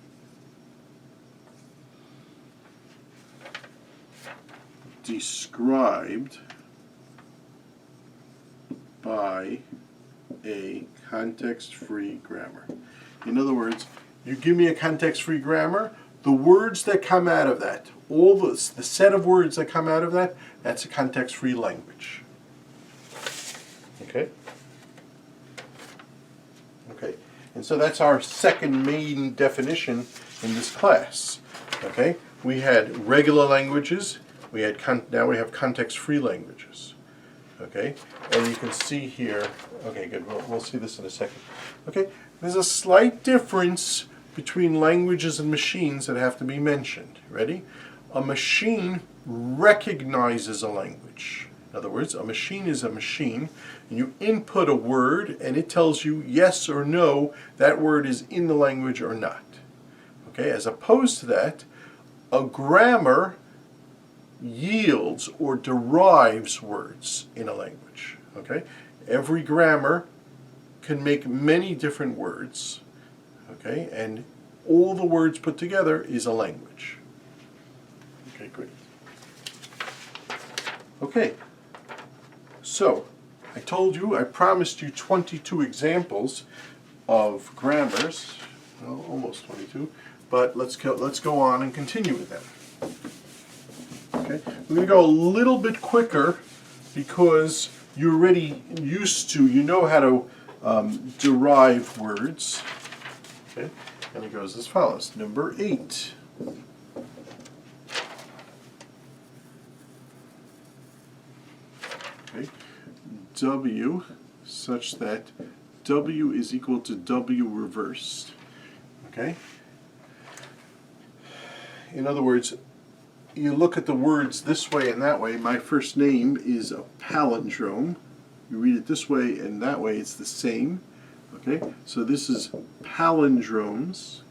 described by a context-free grammar. In other words, you give me a context-free grammar, the words that come out of that, all the set of words that come out of that, that's a context-free language. Okay? Okay, and so that's our second main definition in this class. Okay, we had regular languages, now we have context-free languages. Okay, and you can see here, okay, good, we'll see this in a second. Okay, there's a slight difference between languages and machines that have to be mentioned. Ready? A machine recognizes a language. In other words, a machine is a machine, and you input a word, and it tells you yes or no, that word is in the language or not. Okay, as opposed to that, a grammar yields or derives words in a language. Okay, every grammar can make many different words. Okay, and all the words put together is a language. Okay, great. Okay, so I told you, I promised you 22 examples of grammars. Well, almost 22, but let's go on and continue with them. Okay, we're going to go a little bit quicker because you're already used to, you know how to derive words. Okay, and it goes as follows. Number 8. Okay, W such that W is equal to W reversed. Okay? In other words, you look at the words this way and that way. My first name is a palindrome. You read it this way and that way, it's the same. Okay, so this is palindromes.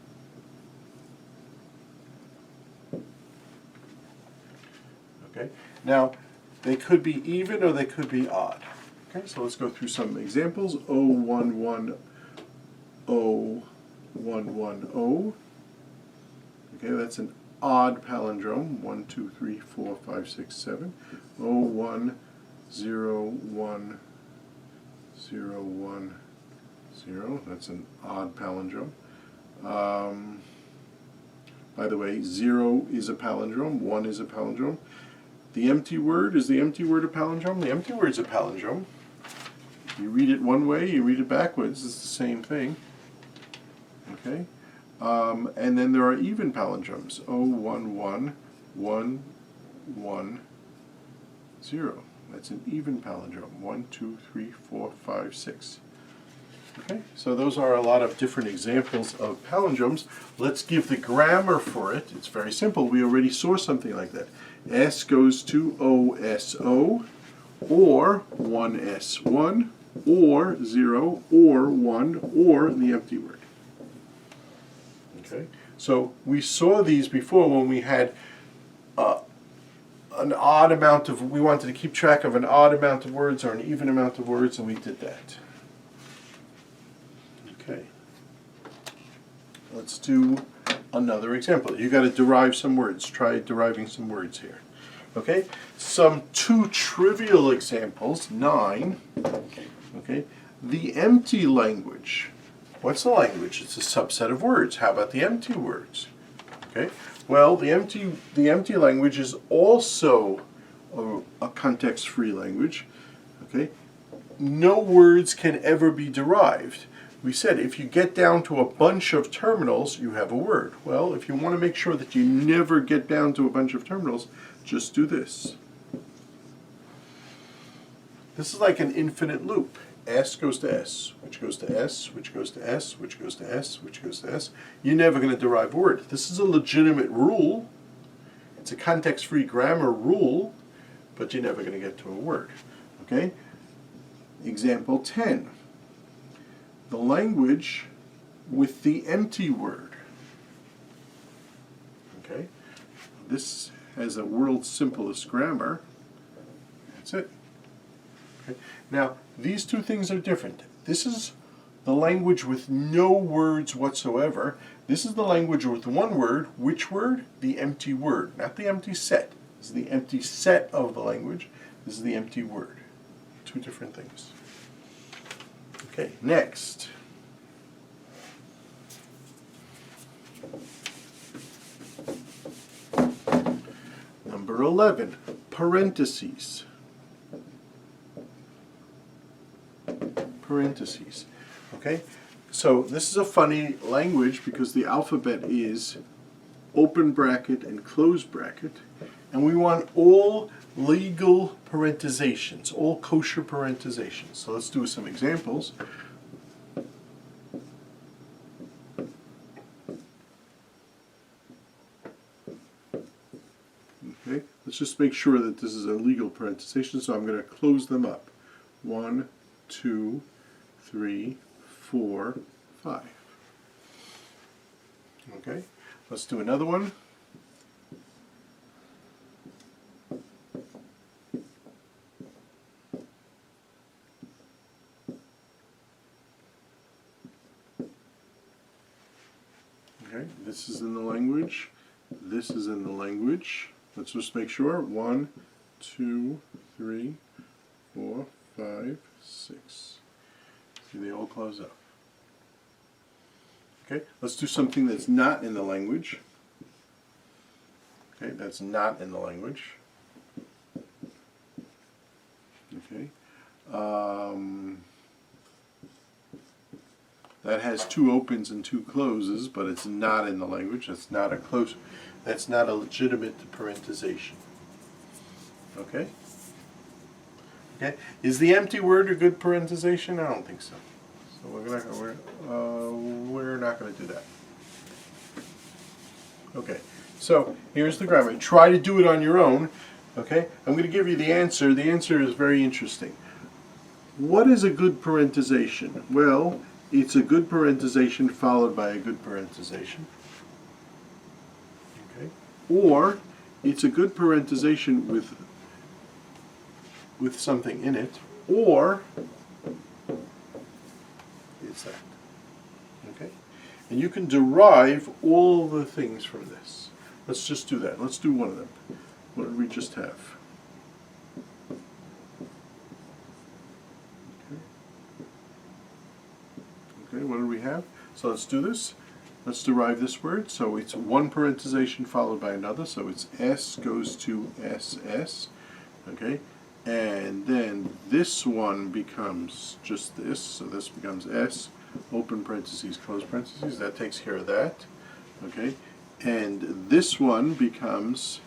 Okay, now they could be even or they could be odd. Okay, so let's go through some examples. 011 0110. Okay, that's an odd palindrome. 1 2 3 4 5 6 7. 01 0 1 0 1 0. That's an odd palindrome. By the way, 0 is a palindrome, 1 is a palindrome. The empty word, is the empty word a palindrome? The empty word is a palindrome. You read it one way, you read it backwards, it's the same thing. Okay? And then there are even palindromes. 011 110. That's an even palindrome. 1 2 3 4 5 6. Okay, so those are a lot of different examples of palindromes. Let's give the grammar for it. It's very simple. We already saw something like that. S goes to OSO, or 1S1, or 0, or 1, or the empty word. Okay, so we saw these before when we had an odd amount of, we wanted to keep track of an odd amount of words or an even amount of words, and we did that. Okay, let's do another example. You got to derive some words. Try deriving some words here. Okay, some 2 trivial examples. 9. Okay, the empty language. What's the language? It's a subset of words. How about the empty words? Okay, well, the empty language is also a context-free language. Okay, no words can ever be derived, we said if you get down to a bunch of terminals, you have a word. Well, if you want to make sure that you never get down to a bunch of terminals, just do this. This is like an infinite loop. S goes to S, which goes to S, which goes to S, which goes to S, which goes to S. You're never going to derive a word. This is a legitimate rule. It's a context-free grammar rule, but you're never going to get to a word. Okay? Example 10. The language with the empty word. Okay? This has a world's simplest grammar. That's it. Okay? Now, these two things are different. This is the language with no words whatsoever. This is the language with one word. Which word? The empty word, not the empty set. This is the empty set of the language. This is the empty word. Two different things. Okay, next. Number 11, parentheses. Parentheses. Okay? So this is a funny language because the alphabet is open bracket and close bracket, and we want all legal parentizations, all kosher parentizations. So let's do some examples. Okay, let's just make sure that this is a legal parentization, so I'm going to close them up. 1, 2, 3, 4, 5. Okay, let's do another one. Okay, this is in the language. This is in the language. Let's just make sure. 1, 2, 3, 4, 5, 6. See, they all close up. Okay, let's do something that's not in the language. Okay, that's not in the language. Okay. That has 2 opens and 2 closes, but it's not in the language. That's not a close. That's not a legitimate parentization. Okay. Okay. Is the empty word a good parentization? I don't think so. So we're not going to do that. Okay. So here's the grammar. Try to do it on your own. Okay. I'm going to give you the answer. The answer is very interesting. What is a good parentization? Well, it's a good parentization followed by a good parentization. Okay. Or it's a good parentization with something in it, or it's that. Okay? And you can derive all the things from this. Let's just do that. Let's do one of them. What did we just have? Okay, what do we have? So let's do this. Let's derive this word. So it's one parentization followed by another. So it's S goes to SS. Okay? And then this one becomes just this. So this becomes S, open parentheses, close parentheses. That takes care of that. Okay? And this one becomes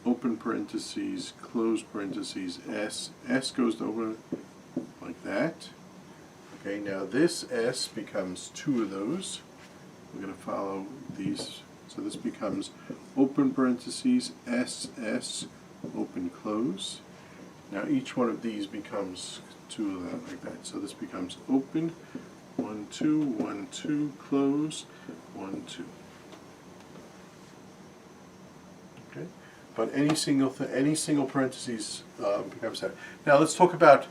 open parentheses, close parentheses, S. S goes to open like that. Okay, now this S becomes 2 of those. We're going to follow these. So this becomes open parentheses, SS, open close. Now each one of these becomes 2 of that like that. So this becomes open, 1, 2, 1, 2, close, 1, 2. Okay, but any single parentheses becomes that. Now let's talk about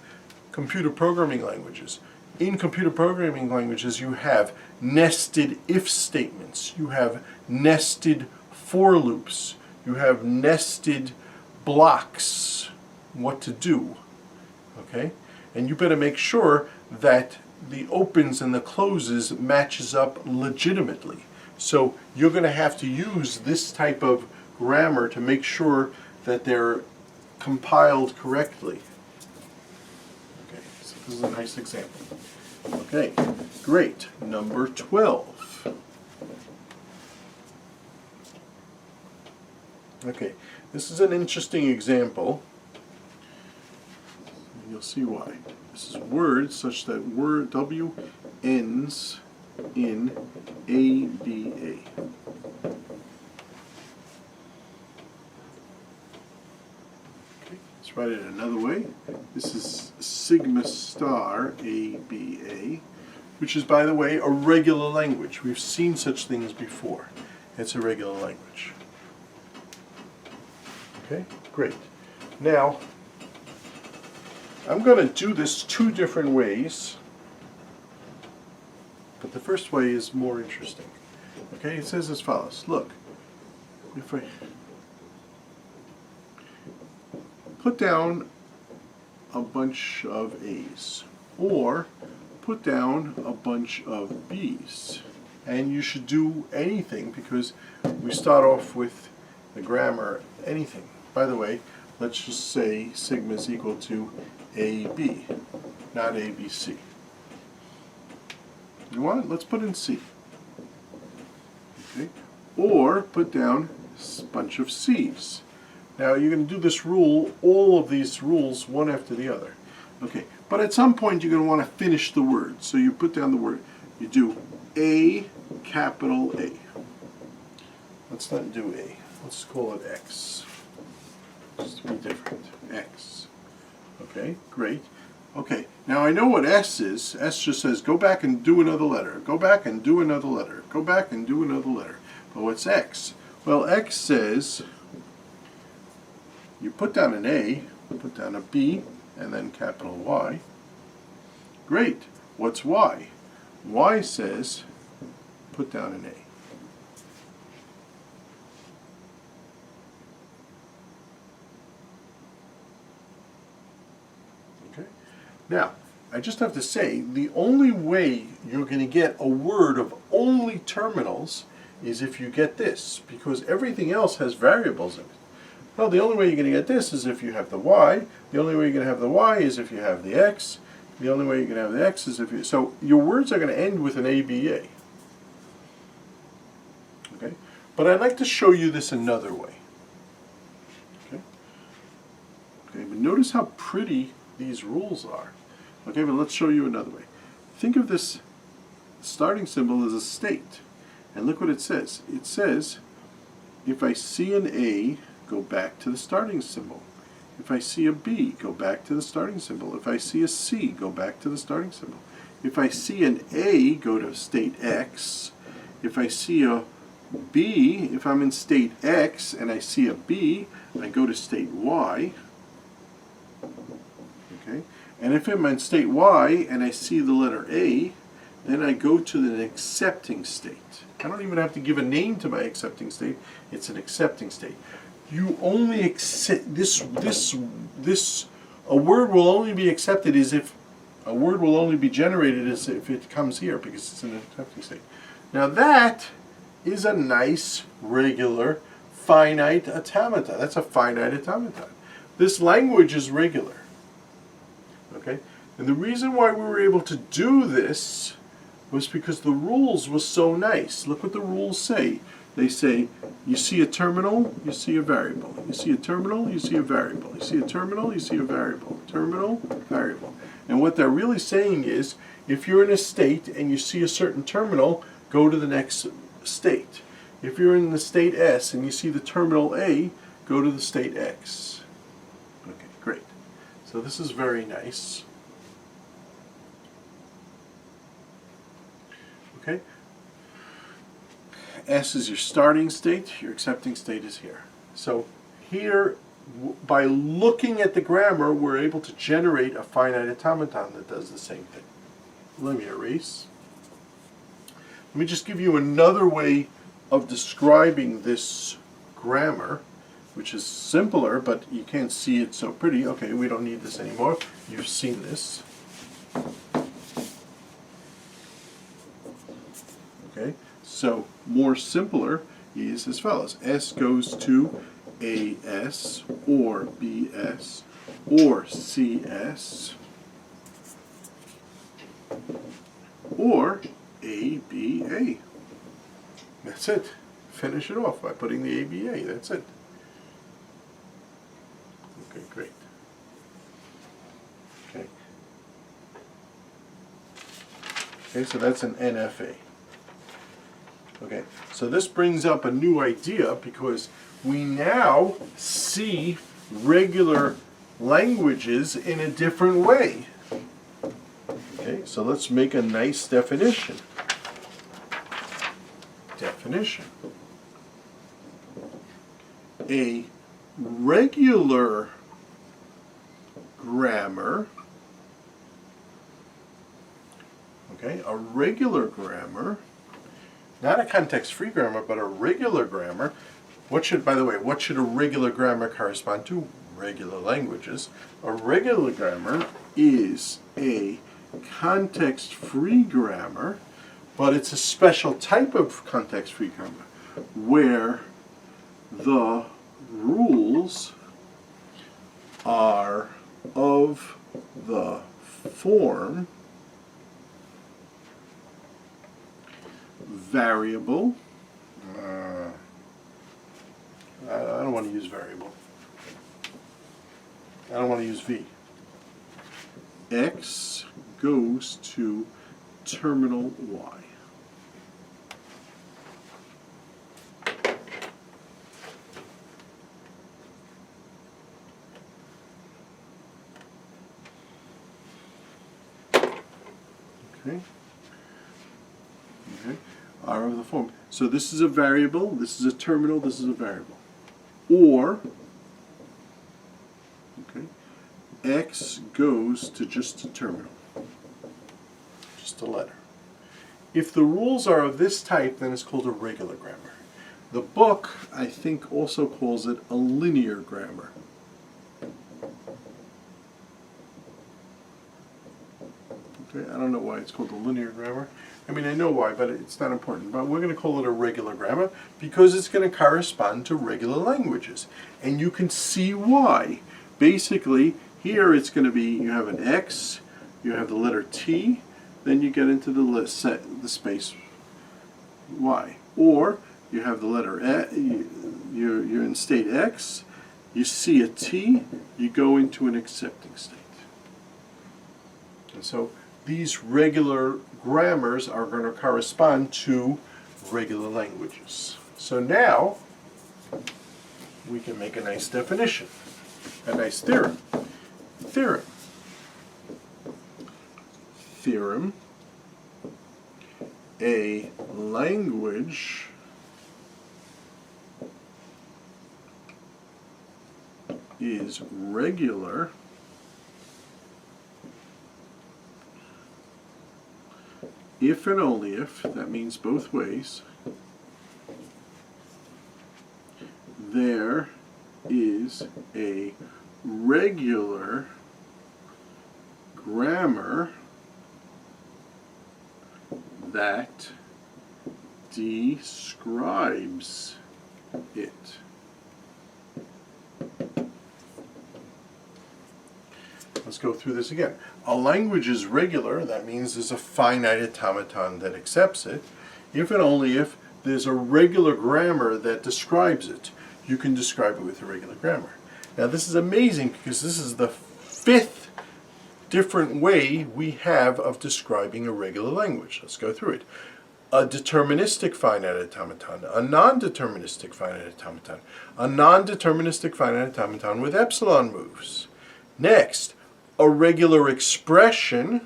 computer programming languages. In computer programming languages, you have nested if statements, you have nested for loops, you have nested blocks, what to do, okay? And you better make sure that the opens and the closes matches up legitimately. So you're going to have to use this type of grammar to make sure that they're compiled correctly. This is a nice example. Okay, great. Number 12. Okay, this is an interesting example. You'll see why. This is words such that word W ends in ABA. Let's write it another way. This is sigma star ABA, which is, by the way, a regular language. We've seen such things before. It's a regular language. Okay, great. Now, I'm going to do this two different ways, but the first way is more interesting. Okay, it says as follows. Look, if I put down a bunch of A's, or put down a bunch of B's, and you should do anything because we start off with the grammar anything. By the way, let's just say sigma is equal to AB, not ABC. You want it? Let's put in C. Okay, or put down a bunch of C's. Now you're going to do this rule, all of these rules, one after the other. Okay, but at some point you're going to want to finish the word. So you put down the word, you do A, capital A. Let's not do A. Let's call it X. Just to be different. X. Okay, great. Okay, now I know what S is. S just says go back and do another letter. Go back and do another letter. Go back and do another letter. But what's X? Well, X says you put down an A, put down a B, and then capital Y. Great. What's Y? Y says put down an A. Okay. Now, I just have to say, the only way you're going to get a word of only terminals is if you get this, because everything else has variables in it. Well, the only way you're going to get this is if you have the Y. The only way you're going to have the Y is if you have the X. The only way you're going to have the X is if you... So your words are going to end with an ABA. Okay? But I'd like to show you this another way. Okay? Okay, but notice how pretty these rules are. Okay, but let's show you another way. Think of this starting symbol as a state. And look what it says. It says, if I see an A, go back to the starting symbol. If I see a B, go back to the starting symbol. If I see a C, go back to the starting symbol. If I see an A, go to state X. If I see a B, if I'm in state X and I see a B, I go to state Y. Okay? And if I'm in state Y and I see the letter A, then I go to the accepting state. I don't even have to give a name to my accepting state. It's an accepting state. You only accept a word will only be accepted as if a word will only be generated as if it comes here because it's in an accepting state. Now that is a nice regular finite automata. That's a finite automaton. This language is regular. Okay? And the reason why we were able to do this was because the rules were so nice. Look what the rules say. They say, you see a terminal, you see a variable. You see a terminal, you see a variable. You see a terminal, you see a variable. Terminal, variable. And what they're really saying is, if you're in a state and you see a certain terminal, go to the next state. If you're in the state S and you see the terminal A, go to the state X. Okay, great. So this is very nice. Okay. S is your starting state, your accepting state is here. So here, by looking at the grammar, we're able to generate a finite automaton that does the same thing. Let me erase. Let me just give you another way of describing this grammar, which is simpler, but you can't see it so pretty. Okay, we don't need this anymore. You've seen this. Okay. So more simpler is as follows. S goes to AS or BS or CS or ABA. That's it. Finish it off by putting the ABA. That's it. Okay, great. Okay. Okay, so that's an NFA. Okay, so this brings up a new idea because we now see regular languages in a different way. Okay, so let's make a nice definition. Definition. A regular grammar, okay, a regular grammar, not a context-free grammar, but a regular grammar. What should, by the way, what should a regular grammar correspond to? Regular languages. A regular grammar is a context-free grammar, but it's a special type of context-free grammar where the rules are of the form variable. I don't want to use variable. I don't want to use V. X goes to terminal Y. Okay. Okay. Are of the form. So this is a variable, this is a terminal, this is a variable. Or, okay, X goes to just a terminal. Just a letter. If the rules are of this type, then it's called a regular grammar. The book, I think, also calls it a linear grammar. Okay, I don't know why it's called a linear grammar. I mean, I know why, but it's not important. But we're going to call it a regular grammar because it's going to correspond to regular languages. And you can see why. Basically, here it's going to be, you have an X, you have the letter T, then you get into the space Y. Or you have the letter E, you're in state X, you see a T, you go into an accepting state. And so these regular grammars are going to correspond to regular languages. So now we can make a nice definition, a nice theorem. Theorem. Theorem. A language is regular if and only if, that means both ways, there is a regular grammar that describes it. Let's go through this again. A language is regular, that means there's a finite automaton that accepts it, if and only if there's a regular grammar that describes it. You can describe it with a regular grammar. Now this is amazing because this is the 5th different way we have of describing a regular language. Let's go through it. A deterministic finite automaton, a non-deterministic finite automaton, a non-deterministic finite automaton with epsilon moves. Next, a regular expression.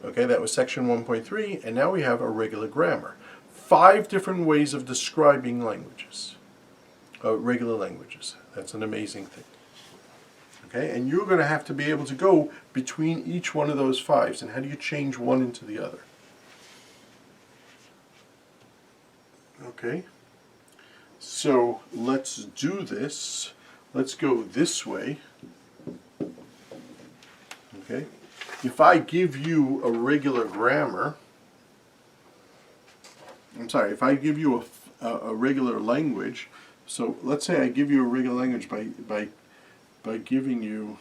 Okay, that was section 1.3, and now we have a regular grammar. 5 different ways of describing languages, regular languages. That's an amazing thing. Okay, and you're going to have to be able to go between each one of those 5s, and how do you change one into the other? Okay, so let's do this. Let's go this way. Okay, if I give you a regular grammar, if I give you a regular language, so let's say I give you a regular language by giving you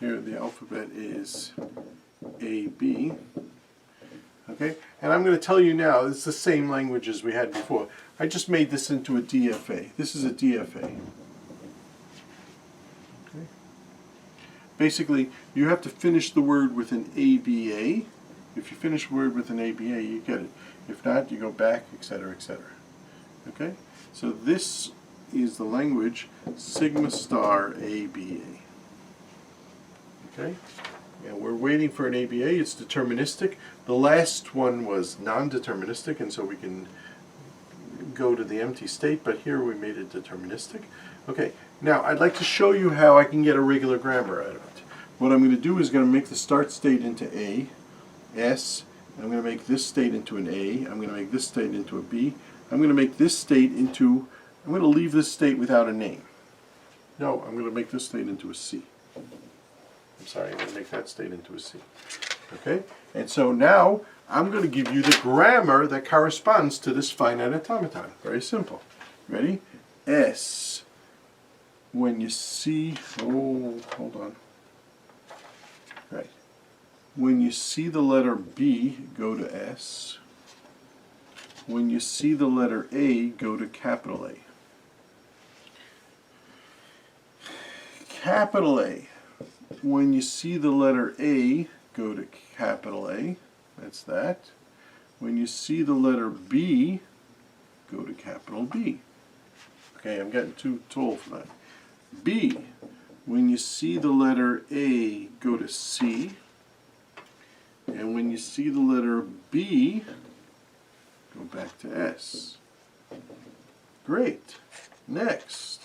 here the alphabet is A, B. Okay, and I'm going to tell you now, it's the same language as we had before. I just made this into a DFA. This is a DFA. Okay. Basically, you have to finish the word with an ABA. If you finish a word with an ABA, you get it. If not, you go back, etc., etc. Okay, so this is the language sigma star ABA. Okay, and we're waiting for an ABA. It's deterministic. The last one was non-deterministic, and so we can go to the empty state, but here we made it deterministic. Okay, now I'd like to show you how I can get a regular grammar out of it. What I'm going to do is going to make the start state into A, S, and I'm going to make this state into an A, I'm going to make this state into a B, I'm going to make this state into, I'm going to leave this state without a name. No, I'm going to make this state into a C. I'm sorry, I'm going to make that state into a C. Okay, and so now I'm going to give you the grammar that corresponds to this finite automaton. Very simple. Ready? S. When you see, oh, hold on. Right. When you see the letter B, go to S. When you see the letter A, go to capital A. Capital A. When you see the letter A, go to capital A. That's that. When you see the letter B, go to capital B. Okay, I'm getting too tall for that. B. When you see the letter A, go to C. And when you see the letter B, go back to S. Great. Next.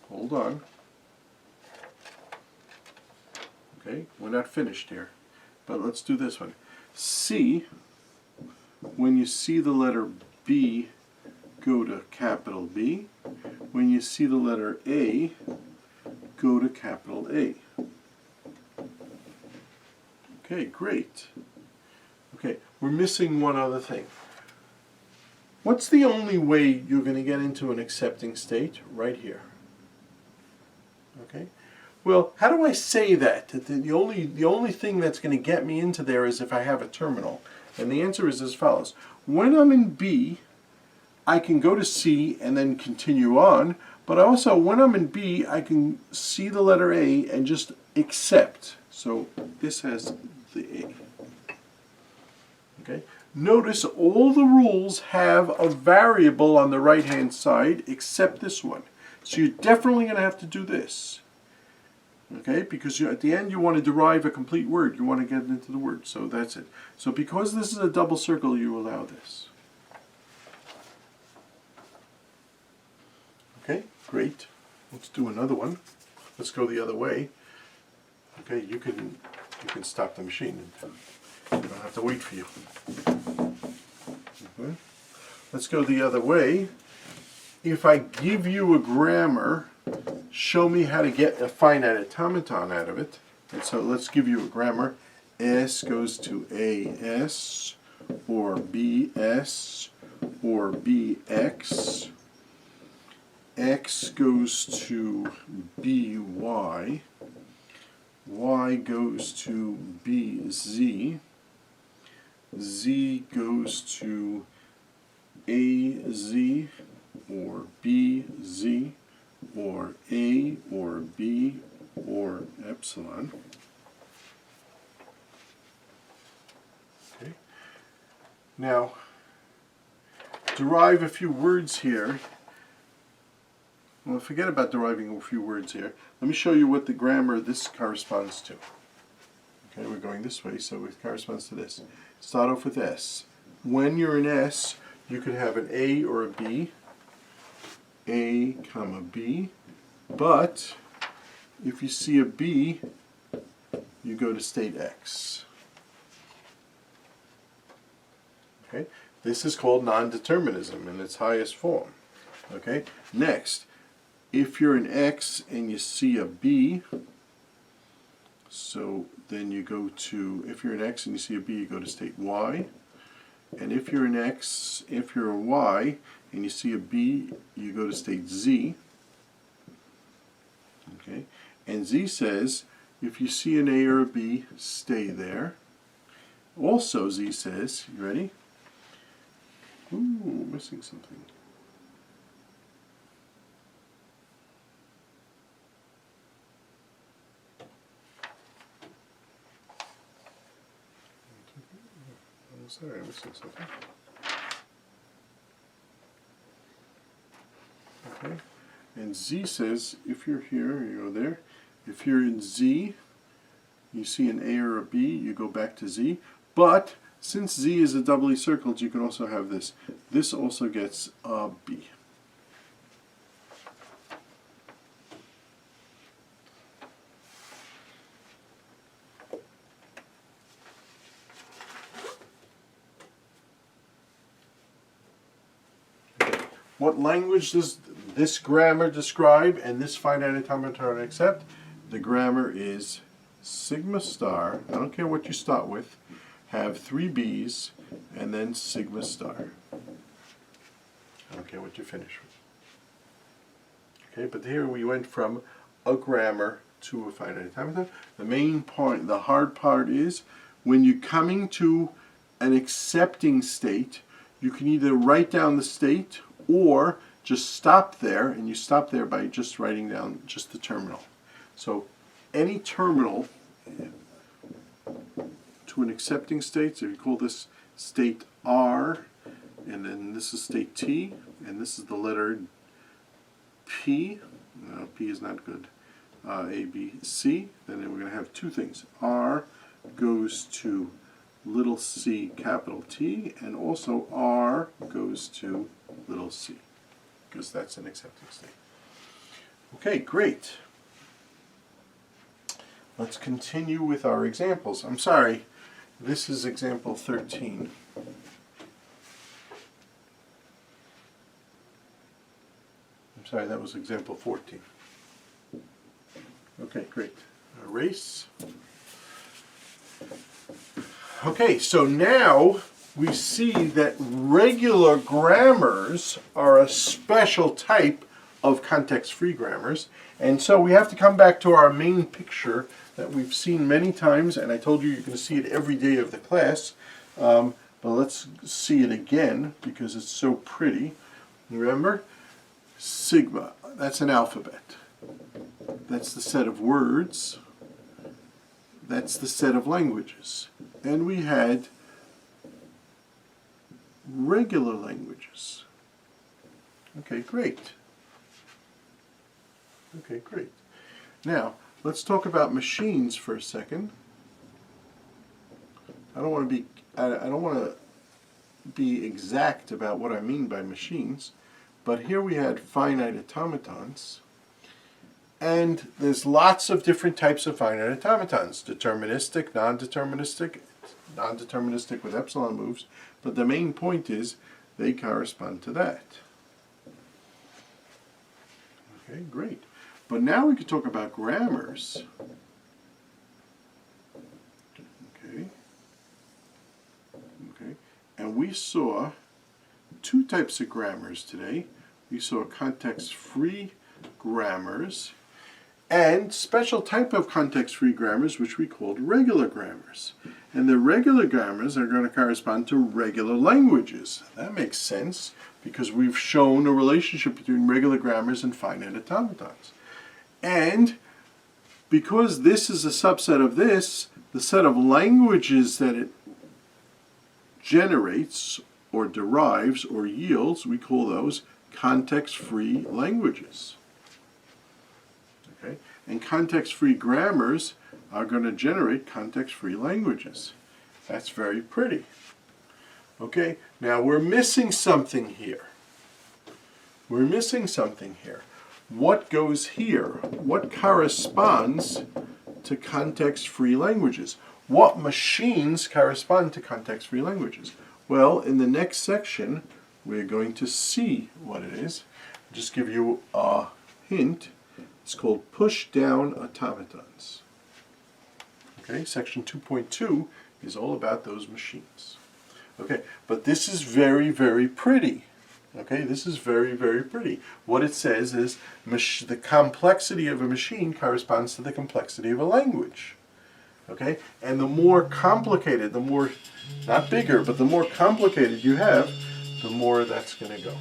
Hold on. Okay, we're not finished here, but let's do this one. C, when you see the letter B, go to capital B. When you see the letter A, go to capital A. Okay, great. Okay, we're missing one other thing. What's the only way you're going to get into an accepting state? Right here. Okay. Well, how do I say that? The only thing that's going to get me into there is if I have a terminal. And the answer is as follows. When I'm in B, I can go to C and then continue on. But also, when I'm in B, I can see the letter A and just accept. So this has the A. Okay. Notice all the rules have a variable on the right-hand side except this one. So you're definitely going to have to do this. Okay, because at the end you want to derive a complete word. You want to get into the word. So that's it. So because this is a double circle, you allow this. Okay, great. Let's do another one. Let's go the other way. Okay, you can stop the machine. I don't have to wait for you. Okay. Let's go the other way. If I give you a grammar, show me how to get a finite automaton out of it. And so let's give you a grammar. S goes to AS, or BS, or BX. X goes to BY. Y goes to BZ. Z goes to AZ, or BZ, or A, or B, or epsilon. Okay. Now, derive a few words here. Well, forget about deriving a few words here. Let me show you what the grammar this corresponds to. Okay, we're going this way, so it corresponds to this. Start off with S. When you're in S, you could have an A or a B. A, comma, B. But if you see a B, you go to state X. Okay, this is called non-determinism in its highest form. Okay, next, if you're an X and you see a B, so then you go to, if you're an X and you see a B, you go to state Y. And if you're an X, if you're a Y and you see a B, you go to state Z. Okay, And Z says, if you see an A or a B, stay there. Also, Z says, you ready? Ooh, missing something. I'm sorry, I'm missing something. Okay. And Z says, if you're here, you go there. If you're in Z, you see an A or a B, you go back to Z. But since Z is a doubly circled, you can also have this. This also gets a B. What language does this grammar describe and this finite automaton accept? The grammar is sigma star, I don't care what you start with, have 3 B's, and then sigma star. I don't care what you finish with. Okay, but here we went from a grammar to a finite automaton. The main point, the hard part is, when you're coming to an accepting state, you can either write down the state or just stop there, and you stop there by just writing down just the terminal. So any terminal to an accepting state, so you call this state R, and then this is state T, and this is the letter P. No, P is not good. A, B, C. Then we're going to have two things. R goes to little c capital T, and also R goes to little c, because that's an accepting state. Okay, great. Let's continue with our examples. I'm sorry, this is example 13. I'm sorry, that was example 14. Okay, great. Erase. Okay, so now we see that regular grammars are a special type of context-free grammars. And so we have to come back to our main picture that we've seen many times, and I told you you're going to see it every day of the class. But let's see it again because it's so pretty. Remember? Sigma, that's an alphabet. That's the set of words. That's the set of languages. And we had regular languages. Okay, great. Okay, great. Now, let's talk about machines for a second. I don't want to be exact about what I mean by machines, but here we had finite automatons. And there's lots of different types of finite automatons. Deterministic, non-deterministic with epsilon moves. But the main point is they correspond to that. Okay, great. But now we can talk about grammars. Okay. Okay. And we saw two types of grammars today. We saw context-free grammars and special type of context-free grammars, which we called regular grammars. And the regular grammars are going to correspond to regular languages. That makes sense because we've shown a relationship between regular grammars and finite automatons. And because this is a subset of this, the set of languages that it generates or derives or yields, we call those context-free languages. Okay? And context-free grammars are going to generate context-free languages. That's very pretty. Okay, now we're missing something here. We're missing something here. What goes here? What corresponds to context-free languages? What machines correspond to context-free languages? Well, in the next section, we're going to see what it is. I'll just give you a hint. It's called push-down automatons. Okay, section 2.2 is all about those machines. Okay, but this is very, very pretty. Okay, this is very, very pretty. What it says is the complexity of a machine corresponds to the complexity of a language. Okay, and the more complicated, the more, not bigger, but the more complicated you have, the more that's going to go.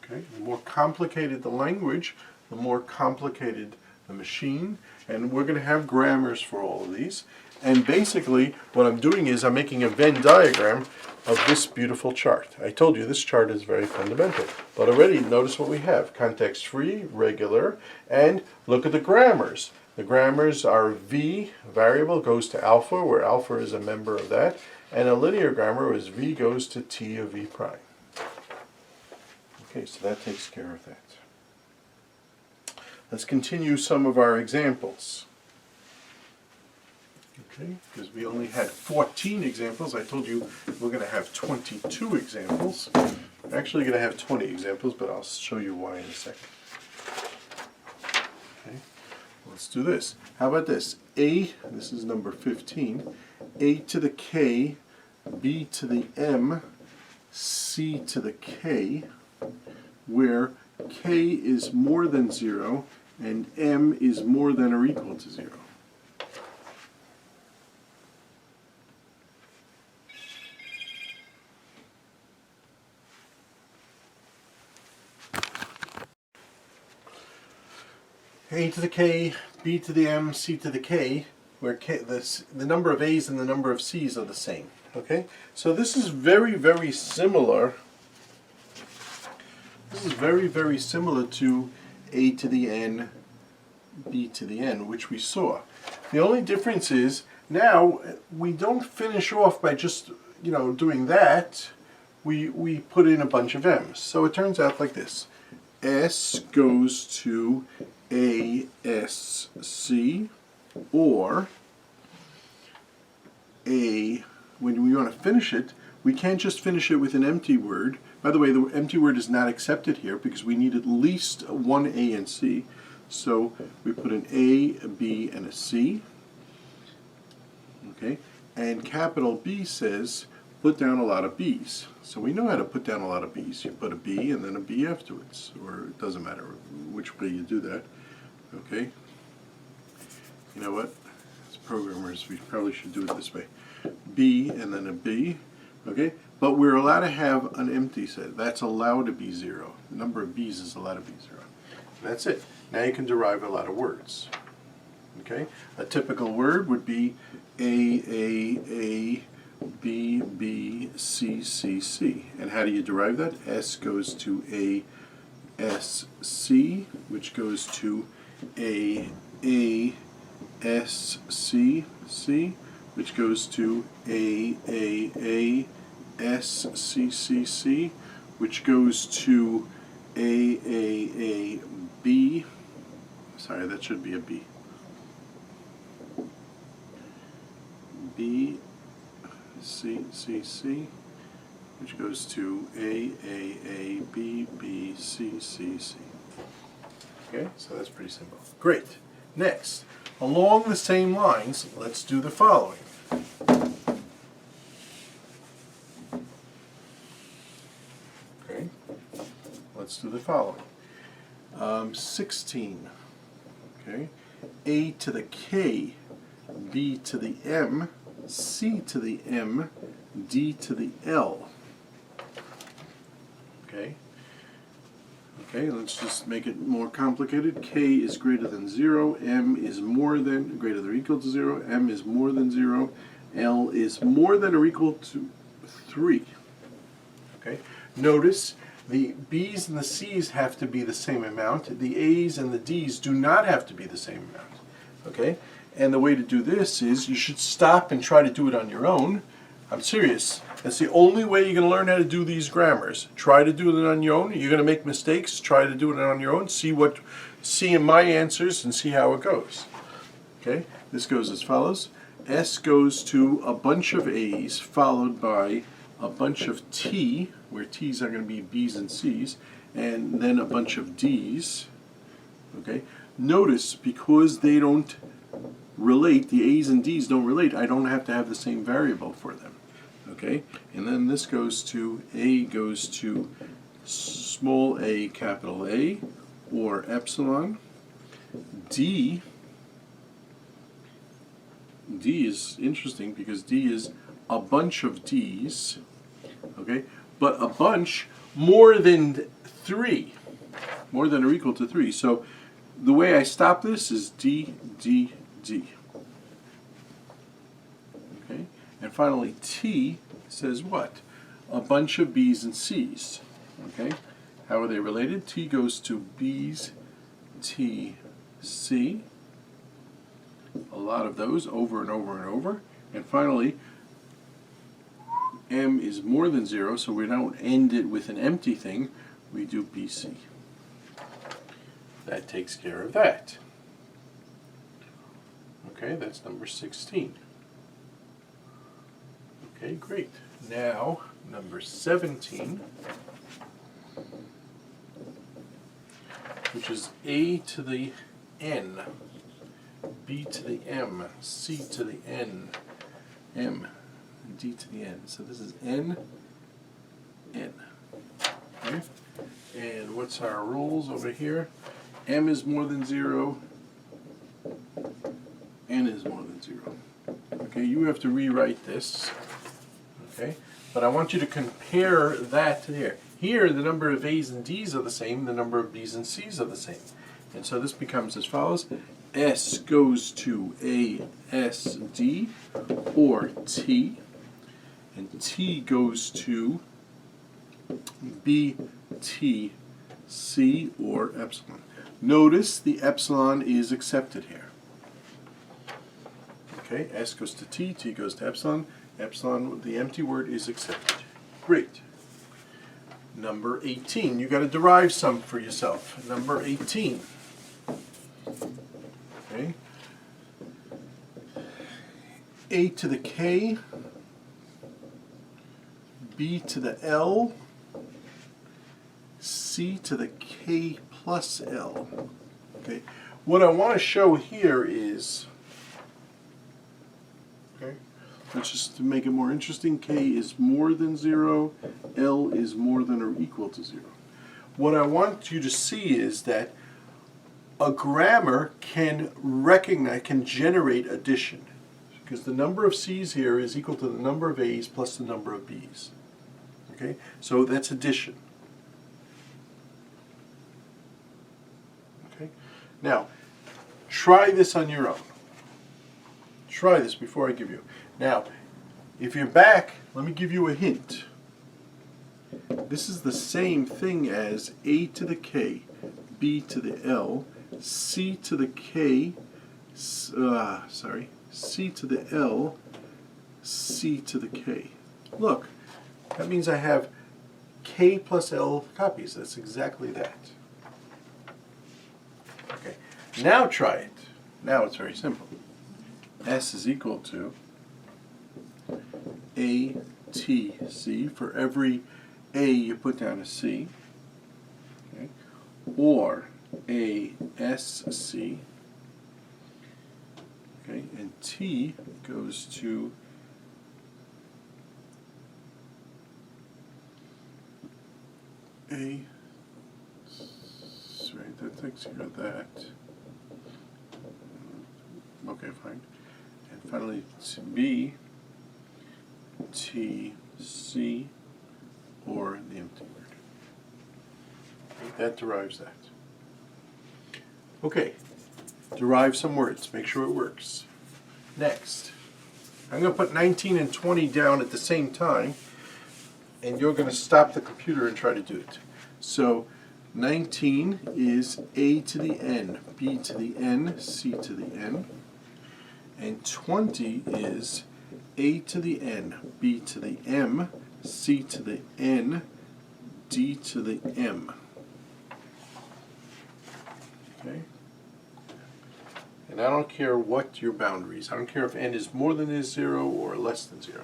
Okay, the more complicated the language, the more complicated the machine, and we're going to have grammars for all of these. And basically, what I'm doing is I'm making a Venn diagram of this beautiful chart. I told you this chart is very fundamental, but already notice what we have: context-free, regular, and look at the grammars. The grammars are V, variable, goes to alpha, where alpha is a member of that, and a linear grammar is V goes to T of V prime. Okay, so that takes care of that. Let's continue some of our examples. Okay, because we only had 14 examples. I told you we're going to have 22 examples. We're actually going to have 20 examples, but I'll show you why in a second. Okay, let's do this. How about this? A, this is number 15, A to the K, B to the M, C to the K, where K is more than 0 and M is more than or equal to 0. A to the K, B to the M, C to the K, where the number of A's and the number of C's are the same. Okay, so this is very, very similar. This is very, very similar to A to the N, B to the N, which we saw. The only difference is now we don't finish off by just, doing that. We put in a bunch of M's. So it turns out like this. S goes to ASC, or when we want to finish it, we can't just finish it with an empty word. By the way, the empty word is not accepted here because we need at least one A and C. So we put an A, a B, and a C. Okay, and capital B says put down a lot of B's. So we know how to put down a lot of B's. You put a B and then a B afterwards, or it doesn't matter which way you do that. Okay, you know what? As programmers, we probably should do it this way. B and then a B. Okay, but we're allowed to have an empty set. That's allowed to be 0. The number of B's is allowed to be 0. That's it. Now you can derive a lot of words. Okay, a typical word would be A, B, B, C, C, C. And how do you derive that? S goes to A, S, C, which goes to A, S, C, C, which goes to A, S, C, C, C, which goes to A, B. Sorry, that should be a B. B, C, C, C, which goes to A, B, B, C, C, C. Okay, so that's pretty simple. Great. Next, along the same lines, let's do the following. Okay, let's do the following. 16. Okay, A to the K, B to the M, C to the M, D to the L. Okay. Okay, let's just make it more complicated. K is greater than 0, M is more than, greater than or equal to 0, M is more than 0, L is more than or equal to 3. Okay, notice the B's and the C's have to be the same amount. The A's and the D's do not have to be the same amount. Okay, and the way to do this is you should stop and try to do it on your own. I'm serious. That's the only way you're going to learn how to do these grammars. Try to do it on your own. You're going to make mistakes. Try to do it on your own. See in my answers and see how it goes. Okay, this goes as follows. S goes to a bunch of A's followed by a bunch of T, where T's are going to be B's and C's, and then a bunch of D's. Okay, notice because they don't relate, the A's and D's don't relate, I don't have to have the same variable for them. Okay, and then this goes to, A goes to small a, capital A, or epsilon. D is interesting because D is a bunch of D's, okay, but a bunch more than 3, more than or equal to 3. So the way I stop this is D, D, D. Okay, and finally T says what? A bunch of B's and C's. Okay, how are they related? T goes to B's, T, C. A lot of those over and over and over. And finally, M is more than 0, so we don't end it with an empty thing. We do BC. That takes care of that. Okay, that's number 16. Okay, great. Now, number 17, which is A to the N, B to the M, C to the N, M, D to the N. So this is N, N. Okay? And what's our rules over here? M is more than 0, N is more than 0. Okay, you have to rewrite this. Okay, but I want you to compare that to here. Here, the number of A's and D's are the same, the number of B's and C's are the same. And so this becomes as follows. S goes to A, S, D, or T. And T goes to B, T, C, or epsilon. Notice the epsilon is accepted here. Okay, S goes to T, T goes to epsilon. Epsilon, the empty word, is accepted. Great. Number 18. You got to derive some for yourself. Number 18. Okay. A to the K, B to the L, C to the K plus L. Okay. What I want to show here is, okay, let's just to make it more interesting, K is more than 0, L is more than or equal to 0. What I want you to see is that a grammar can recognize, can generate addition, because the number of C's here is equal to the number of A's plus the number of B's. Okay, so that's addition. Okay, now try this on your own. Try this before I give you. Now, if you're back, let me give you a hint. This is the same thing as A to the K, B to the L, C to the K, C to the L, C to the K. Look, that means I have K plus L copies. That's exactly that. Okay, now try it. Now it's very simple. S is equal to A, T, C. For every A you put down a C. Okay. Or A, S, C. Okay, and T goes to A, right, that takes care of that. Okay, fine. And finally, to B, T, C, or the empty word. Okay, that derives that. Okay, derive some words. Make sure it works. Next, I'm going to put 19 and 20 down at the same time, and you're going to stop the computer and try to do it. So 19 is A to the N, B to the N, C to the N. And 20 is A to the N, B to the M, C to the N, D to the M. Okay? And I don't care what your boundaries. I don't care if N is more than 0 or less than 0.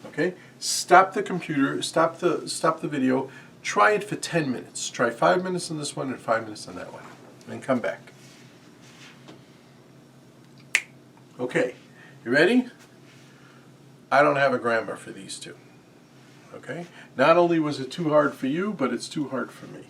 Okay? Stop the computer, stop the video, try it for 10 minutes. Try 5 minutes on this one and 5 minutes on that one. And come back. Okay, you ready? I don't have a grammar for these two. Okay? Not only was it too hard for you, but it's too hard for me.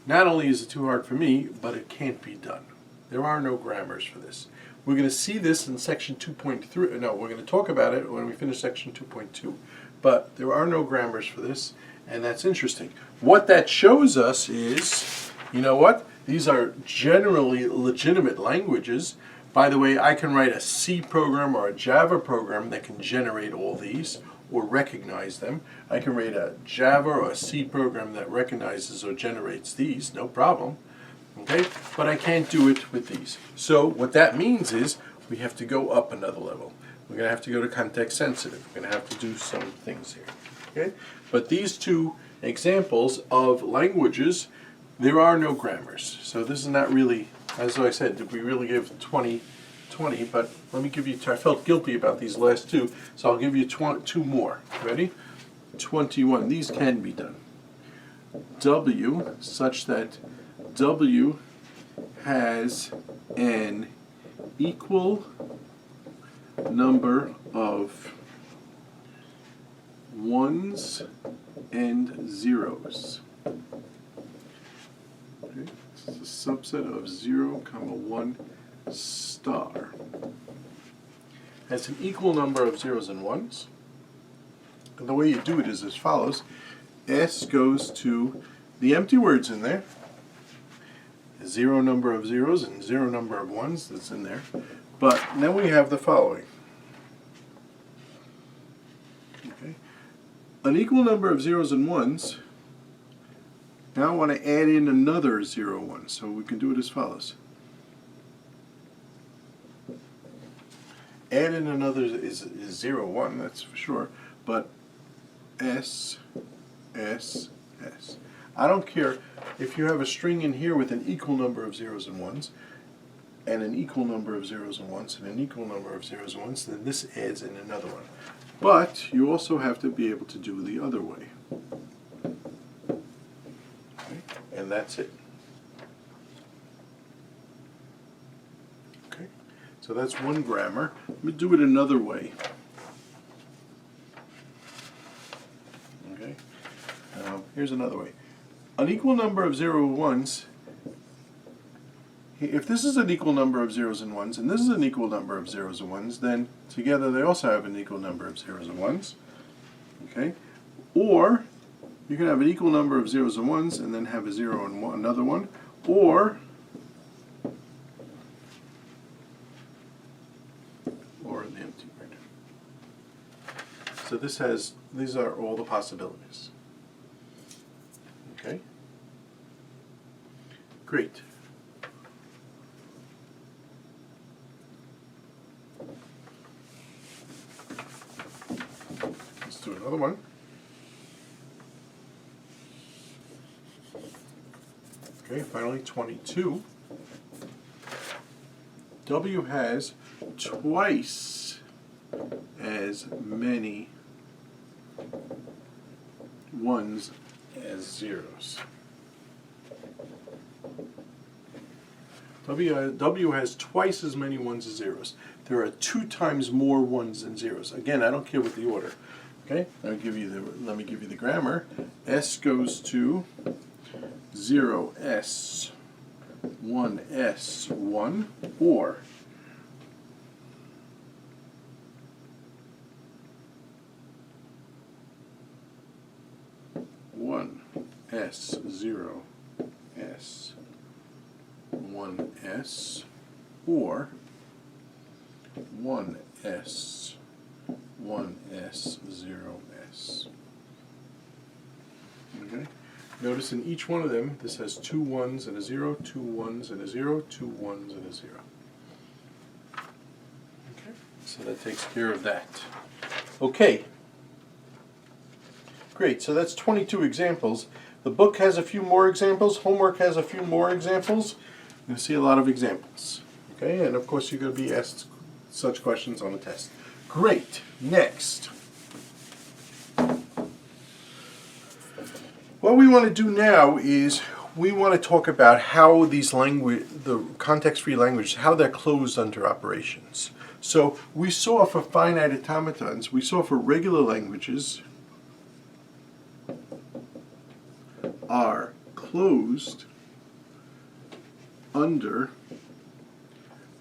Not only is it too hard for me, but it can't be done. There are no grammars for this. We're going to see this in section 2.3. No, we're going to talk about it when we finish section 2.2. But there are no grammars for this, and that's interesting. What that shows us is, you know what? These are generally legitimate languages. By the way, I can write a C program or a Java program that can generate all these or recognize them. I can write a Java or a C program that recognizes or generates these, no problem. Okay? But I can't do it with these. So what that means is we have to go up another level. We're going to have to go to context sensitive. We're going to have to do some things here. Okay? But these two examples of languages, there are no grammars. So this is not really, as I said, did we really give 20, but let me give you, I felt guilty about these last two, so I'll give you two more. Ready? 21. These can be done. W, such that W has an equal number of ones and zeros. Okay. This is a subset of 0, 1 star. Has an equal number of zeros and ones. And the way you do it is as follows. S goes to the empty words in there. 0 number of zeros and 0 number of ones that's in there. But then we have the following. Okay. An equal number of zeros and ones. Now I want to add in another 0, 1. So we can do it as follows. Add in another is 0, 1, that's for sure. But S, S, S. I don't care if you have a string in here with an equal number of zeros and ones, and an equal number of zeros and ones, and an equal number of zeros and ones, then this adds in another one. But you also have to be able to do the other way. Okay? And that's it. Okay? So that's one grammar. Let me do it another way. Okay? Here's another way. An equal number of 0 ones, if this is an equal number of zeros and ones, and this is an equal number of zeros and ones, then together they also have an equal number of zeros and ones. Okay? Or you can have an equal number of zeros and ones and then have a 0 and one, another one, or the empty word. So this has, these are all the possibilities. Okay? Great. Let's do another one. Okay, finally 22. W has twice as many ones as zeros. W has twice as many ones as zeros. There are 2 times more ones than zeros. Again, I don't care what the order. Okay, let me give you the grammar. S goes to 0s 1s 1 or S 0 S 1s or 1s 1s 0s. Okay. Notice in each one of them, this has 2 1s and a 0, 2 1s and a 0, 2 1s and a 0. Okay. So that takes care of that. Okay. Great. So that's 22 examples. The book has a few more examples. Homework has a few more examples. You're going to see a lot of examples. Okay, and of course you're going to be asked such questions on the test. Great. Next. What we want to do now is we want to talk about how these the context-free languages, how they're closed under operations. So we saw for finite automatons, we saw for regular languages are closed under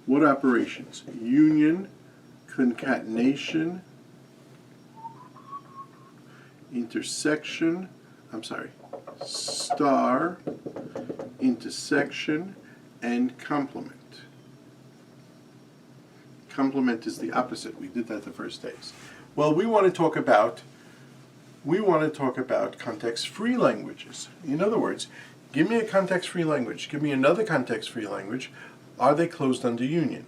what operations? Union, concatenation, intersection, star, intersection, and complement. Complement is the opposite. We did that the first days. Well, we want to talk about context-free languages. In other words, give me a context-free language. Give me another context-free language. Are they closed under union?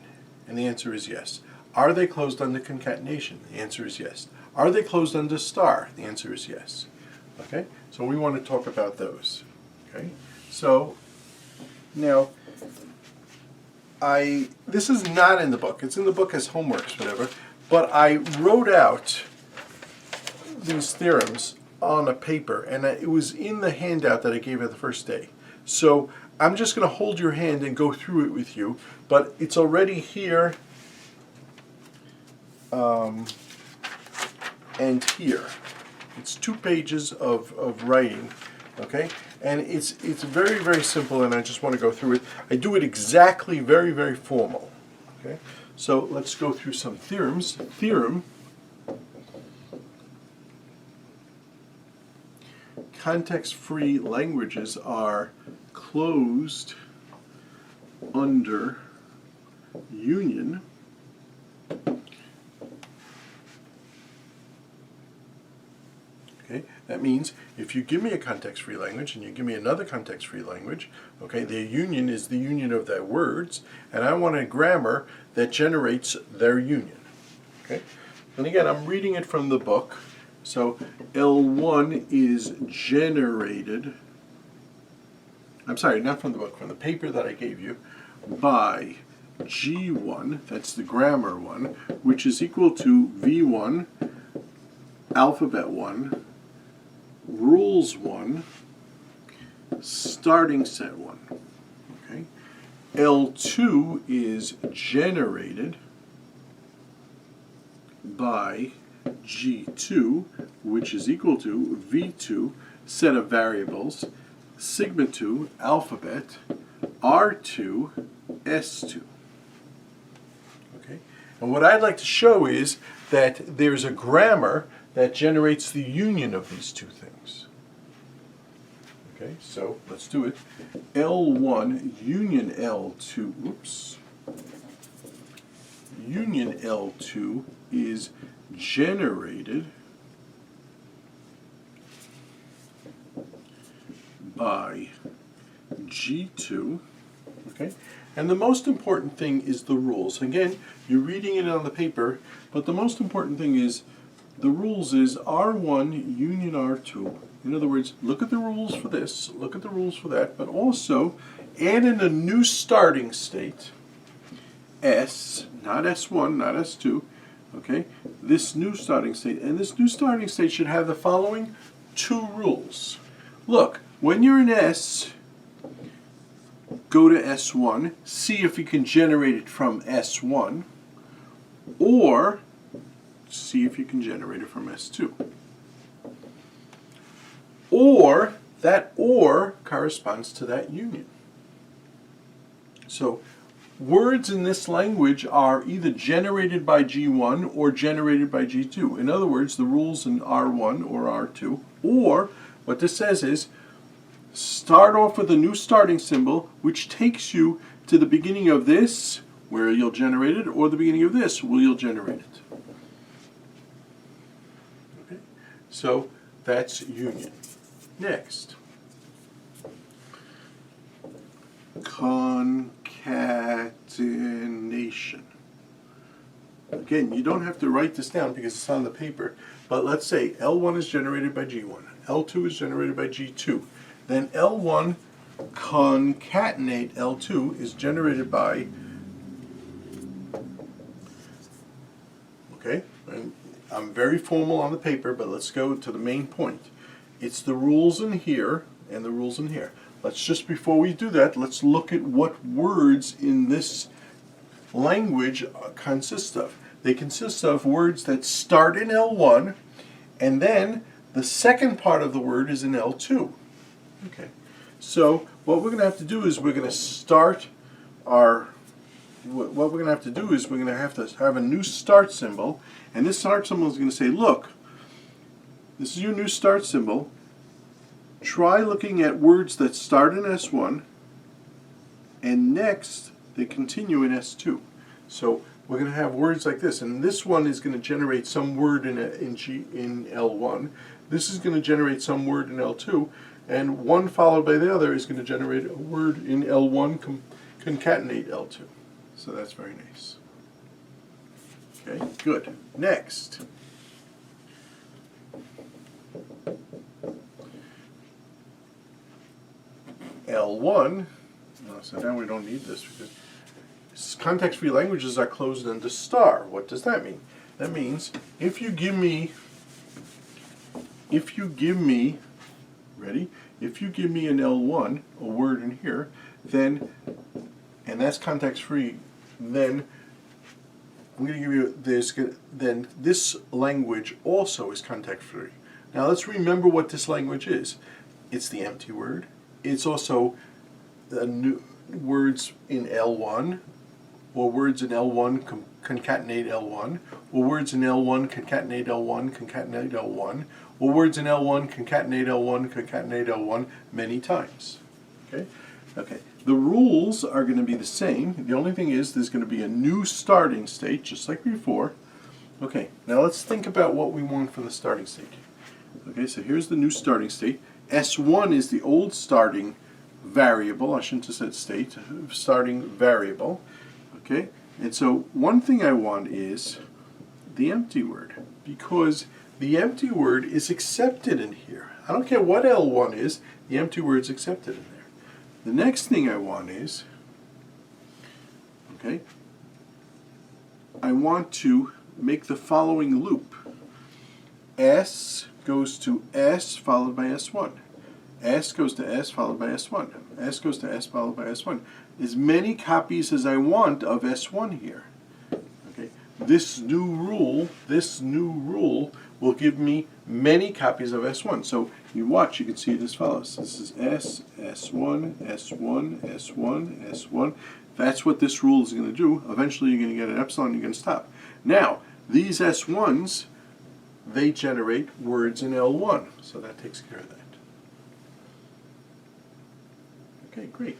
And the answer is yes. Are they closed under concatenation? The answer is yes. Are they closed under star? The answer is yes. Okay? So we want to talk about those. Okay? So now this is not in the book. It's in the book as homeworks, whatever. But I wrote out these theorems on a paper, and it was in the handout that I gave you the first day. So I'm just going to hold your hand and go through it with you, but it's already here and here. It's 2 pages of writing, okay? And it's very, very simple, and I just want to go through it. I do it exactly very, very formal, okay? So let's go through some theorems. Theorem: context-free languages are closed under union Okay, that means if you give me a context-free language and you give me another context-free language, okay, their union is the union of their words, and I want a grammar that generates their union. Okay, and again, I'm reading it from the book. So L1 is generated, I'm sorry, not from the book, from the paper that I gave you, by G1, that's the grammar one, which is equal to V1, alphabet 1, rules 1, starting set 1. Okay? L2 is generated by G2, which is equal to V2, set of variables, sigma 2, alphabet, R2, S2. Okay? And what I'd like to show is that there's a grammar that generates the union of these two things. Okay, so let's do it. L1 union L2, oops, union L2 is generated by G2, okay? And the most important thing is the rules. Again, you're reading it on the paper, but the most important thing is the rules is R1 union R2. In other words, look at the rules for this, look at the rules for that, but also add in a new starting state, S, not S1, not S2, okay? This new starting state, and this new starting state should have the following 2 rules. Look, when you're in S, go to S1, see if you can generate it from S1, or see if you can generate it from S2. Or, that or corresponds to that union. So, words in this language are either generated by G1 or generated by G2. In other words, the rules in R1 or R2, or what this says is, start off with a new starting symbol, which takes you to the beginning of this, where you'll generate it, or the beginning of this, where you'll generate it. Okay? So that's union. Next, concatenation. Again, you don't have to write this down because it's on the paper, but let's say L1 is generated by G1, L2 is generated by G2. Then L1 concatenate L2 is generated by, okay, and I'm very formal on the paper, but let's go to the main point. It's the rules in here and the rules in here. let's just, before we do that, let's look at what words in this language consist of. They consist of words that start in L1, and then the second part of the word is in L2. Okay, so what we're going to have to do is we're going to start our, what we're going to have to do is we're going to have a new start symbol, and this start symbol is going to say, look, this is your new start symbol. Try looking at words that start in S1, and next they continue in S2. So we're going to have words like this, and this one is going to generate some word in L1. This is going to generate some word in L2, and one followed by the other is going to generate a word in L1, concatenate L2. So that's very nice. Okay, good. Next. L1, so now we don't need this because context-free languages are closed under star. What does that mean? That means if you give me, ready? If you give me an L1, a word in here, then, and that's context-free, then I'm going to give you this, then this language also is context-free. Now let's remember what this language is. It's the empty word. It's also the new words in L1, or words in L1 concatenate L1, or words in L1 concatenate L1, concatenate L1, or words in L1 concatenate L1, concatenate L1 many times. Okay? Okay. The rules are going to be the same. The only thing is there's going to be a new starting state, just like before. Okay, now let's think about what we want for the starting state. Okay, so here's the new starting state. S1 is the old starting variable. I shouldn't have said state. Starting variable. Okay, and so one thing I want is the empty word, because the empty word is accepted in here. I don't care what L1 is, the empty word is accepted in there. The next thing I want is, okay, I want to make the following loop. S goes to S followed by S1. S goes to S followed by S1. S goes to S followed by S1. As many copies as I want of S1 here. Okay. This new rule will give me many copies of S1. So you watch, you can see it as follows. This is S, S1, S1, S1, S1. That's what this rule is going to do. Eventually you're going to get an epsilon, you're going to stop. Now, these S1s, they generate words in L1. So that takes care of that. Okay, great.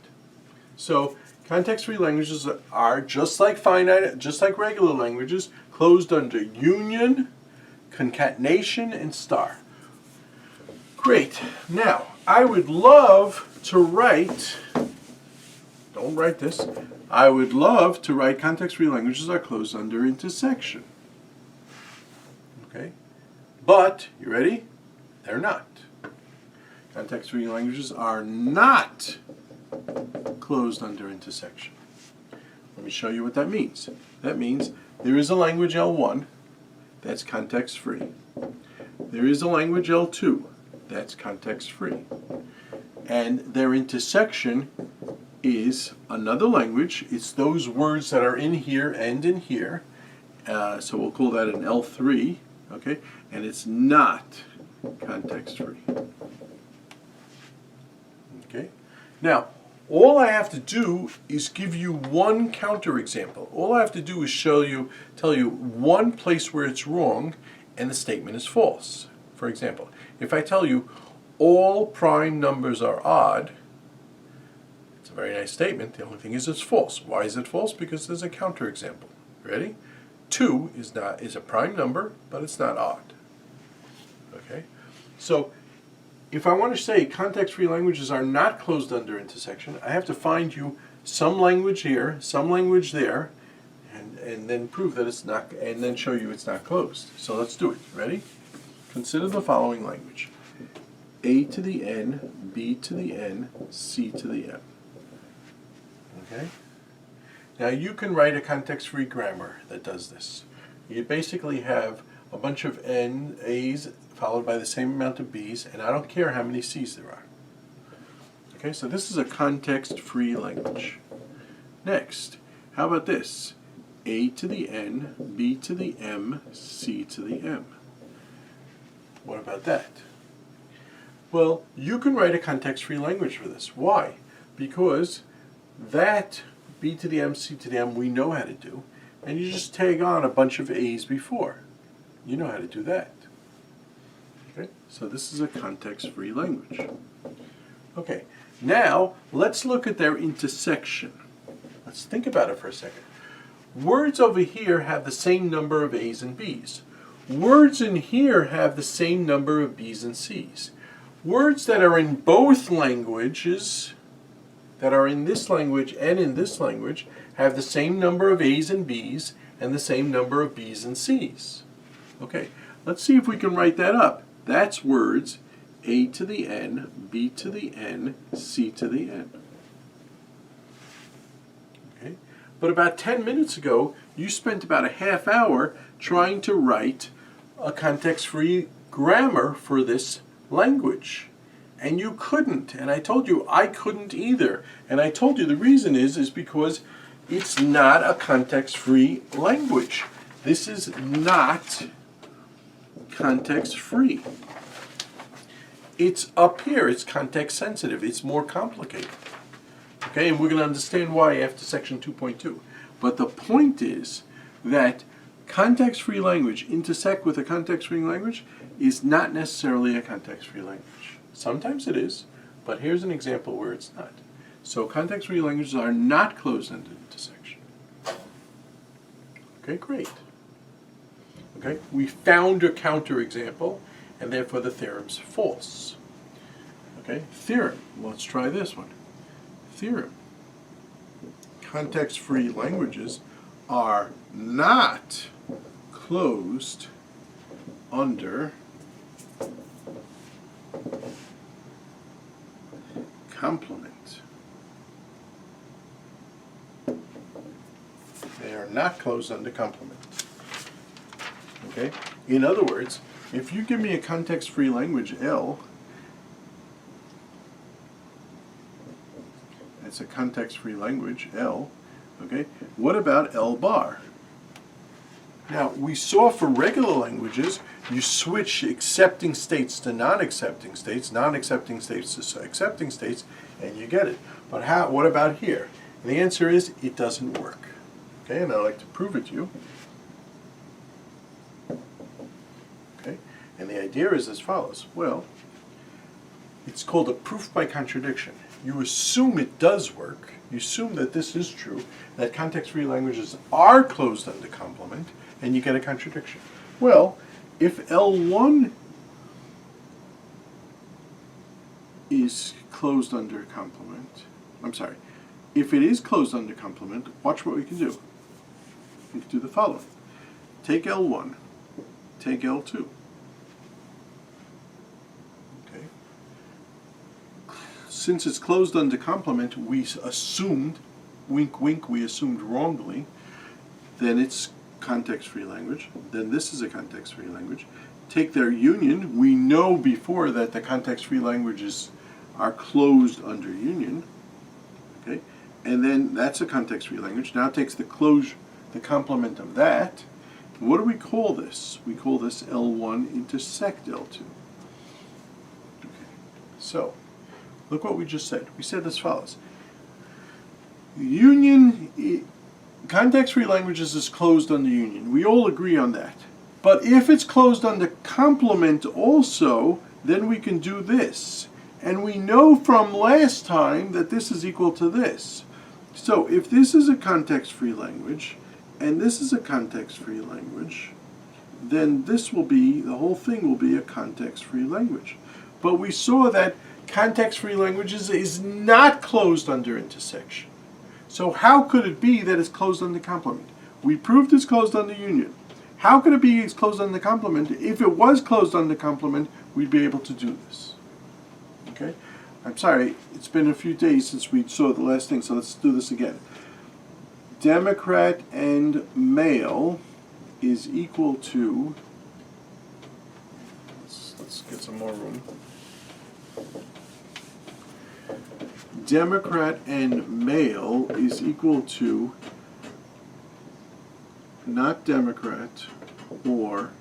So context-free languages are just like regular languages, closed under union, concatenation, and star. Great. Now, I would love to write, don't write this, I would love to write context-free languages are closed under intersection. Okay? But, you ready? They're not. Context-free languages are not closed under intersection. Let me show you what that means. That means there is a language L1 that's context-free. There is a language L2 that's context-free. And their intersection is another language. It's those words that are in here and in here. So we'll call that an L3. Okay? And it's not context-free. Okay? Now, all I have to do is give you one counterexample. All I have to do is tell you one place where it's wrong and the statement is false. For example, if I tell you all prime numbers are odd, it's a very nice statement. The only thing is it's false. Why is it false? Because there's a counterexample. Ready? 2 is a prime number, but it's not odd. Okay? So if I want to say context-free languages are not closed under intersection, I have to find you some language here, some language there, and then prove that it's not, and then show you it's not closed. So let's do it. Ready? Consider the following language. A to the N, B to the N, C to the M. Okay? Now you can write a context-free grammar that does this. You basically have a bunch of A's followed by the same amount of B's, and I don't care how many C's there are. Okay, so this is a context-free language. Next, how about this? A to the N, B to the M, C to the M. What about that? Well, you can write a context-free language for this. Why? Because that B to the M, C to the M we know how to do, and you just tag on a bunch of A's before. You know how to do that. Okay, so this is a context-free language. Okay, now let's look at their intersection. Let's think about it for a second. Words over here have the same number of A's and B's. Words in here have the same number of B's and C's. Words that are in both languages, that are in this language and in this language, have the same number of A's and B's and the same number of B's and C's. Okay, let's see if we can write that up. That's words A to the N, B to the N, C to the N. Okay, but about 10 minutes ago, you spent about a half hour trying to write a context-free grammar for this language. And you couldn't. And I told you I couldn't either. And I told you the reason is because it's not a context-free language. This is not context-free. It's up here. It's context-sensitive. It's more complicated. Okay, and we're going to understand why after section 2.2. But the point is that context-free language intersect with a context-free language is not necessarily a context-free language. Sometimes it is, but here's an example where it's not. So context-free languages are not closed-ended intersection. Okay, great. Okay, we found a counterexample, and therefore the theorem's false. Okay, theorem. Let's try this one. Theorem. Context-free languages are not closed under complement. They are not closed under complement. Okay? In other words, if you give me a context-free language L, it's a context-free language L, okay? What about L bar? Now, we saw for regular languages, you switch accepting states to non-accepting states, non-accepting states to accepting states, and you get it. But what about here? And the answer is, it doesn't work. Okay, and I'd like to prove it to you. Okay, and the idea is as follows. Well, it's called a proof by contradiction. You assume it does work. You assume that this is true, that context-free languages are closed under complement, and you get a contradiction. Well, if L1 is closed under complement, if it is closed under complement, watch what we can do. We can do the following. Take L1, take L2. Okay. Since it's closed under complement, we assumed, wink wink, we assumed wrongly, then it's context-free language. Then this is a context-free language. Take their union. We know before that the context-free languages are closed under union. Okay, and then that's a context-free language. Now it takes the complement of that. What do we call this? We call this L1 intersect L2. Okay, so look what we just said. We said as follows. Union. Context-free languages is closed under union. We all agree on that. But if it's closed under complement also, then we can do this. And we know from last time that this is equal to this. So if this is a context-free language, and this is a context-free language, then this will be, the whole thing will be a context-free language. But we saw that context-free languages is not closed under intersection. So how could it be that it's closed under complement? We proved it's closed under union. How could it be it's closed under complement? If it was closed under complement, we'd be able to do this. Okay? I'm sorry, it's been a few days since we saw the last thing, so let's do this again. Democrat and male is equal to, let's get some more room. Democrat and male is equal to not Democrat or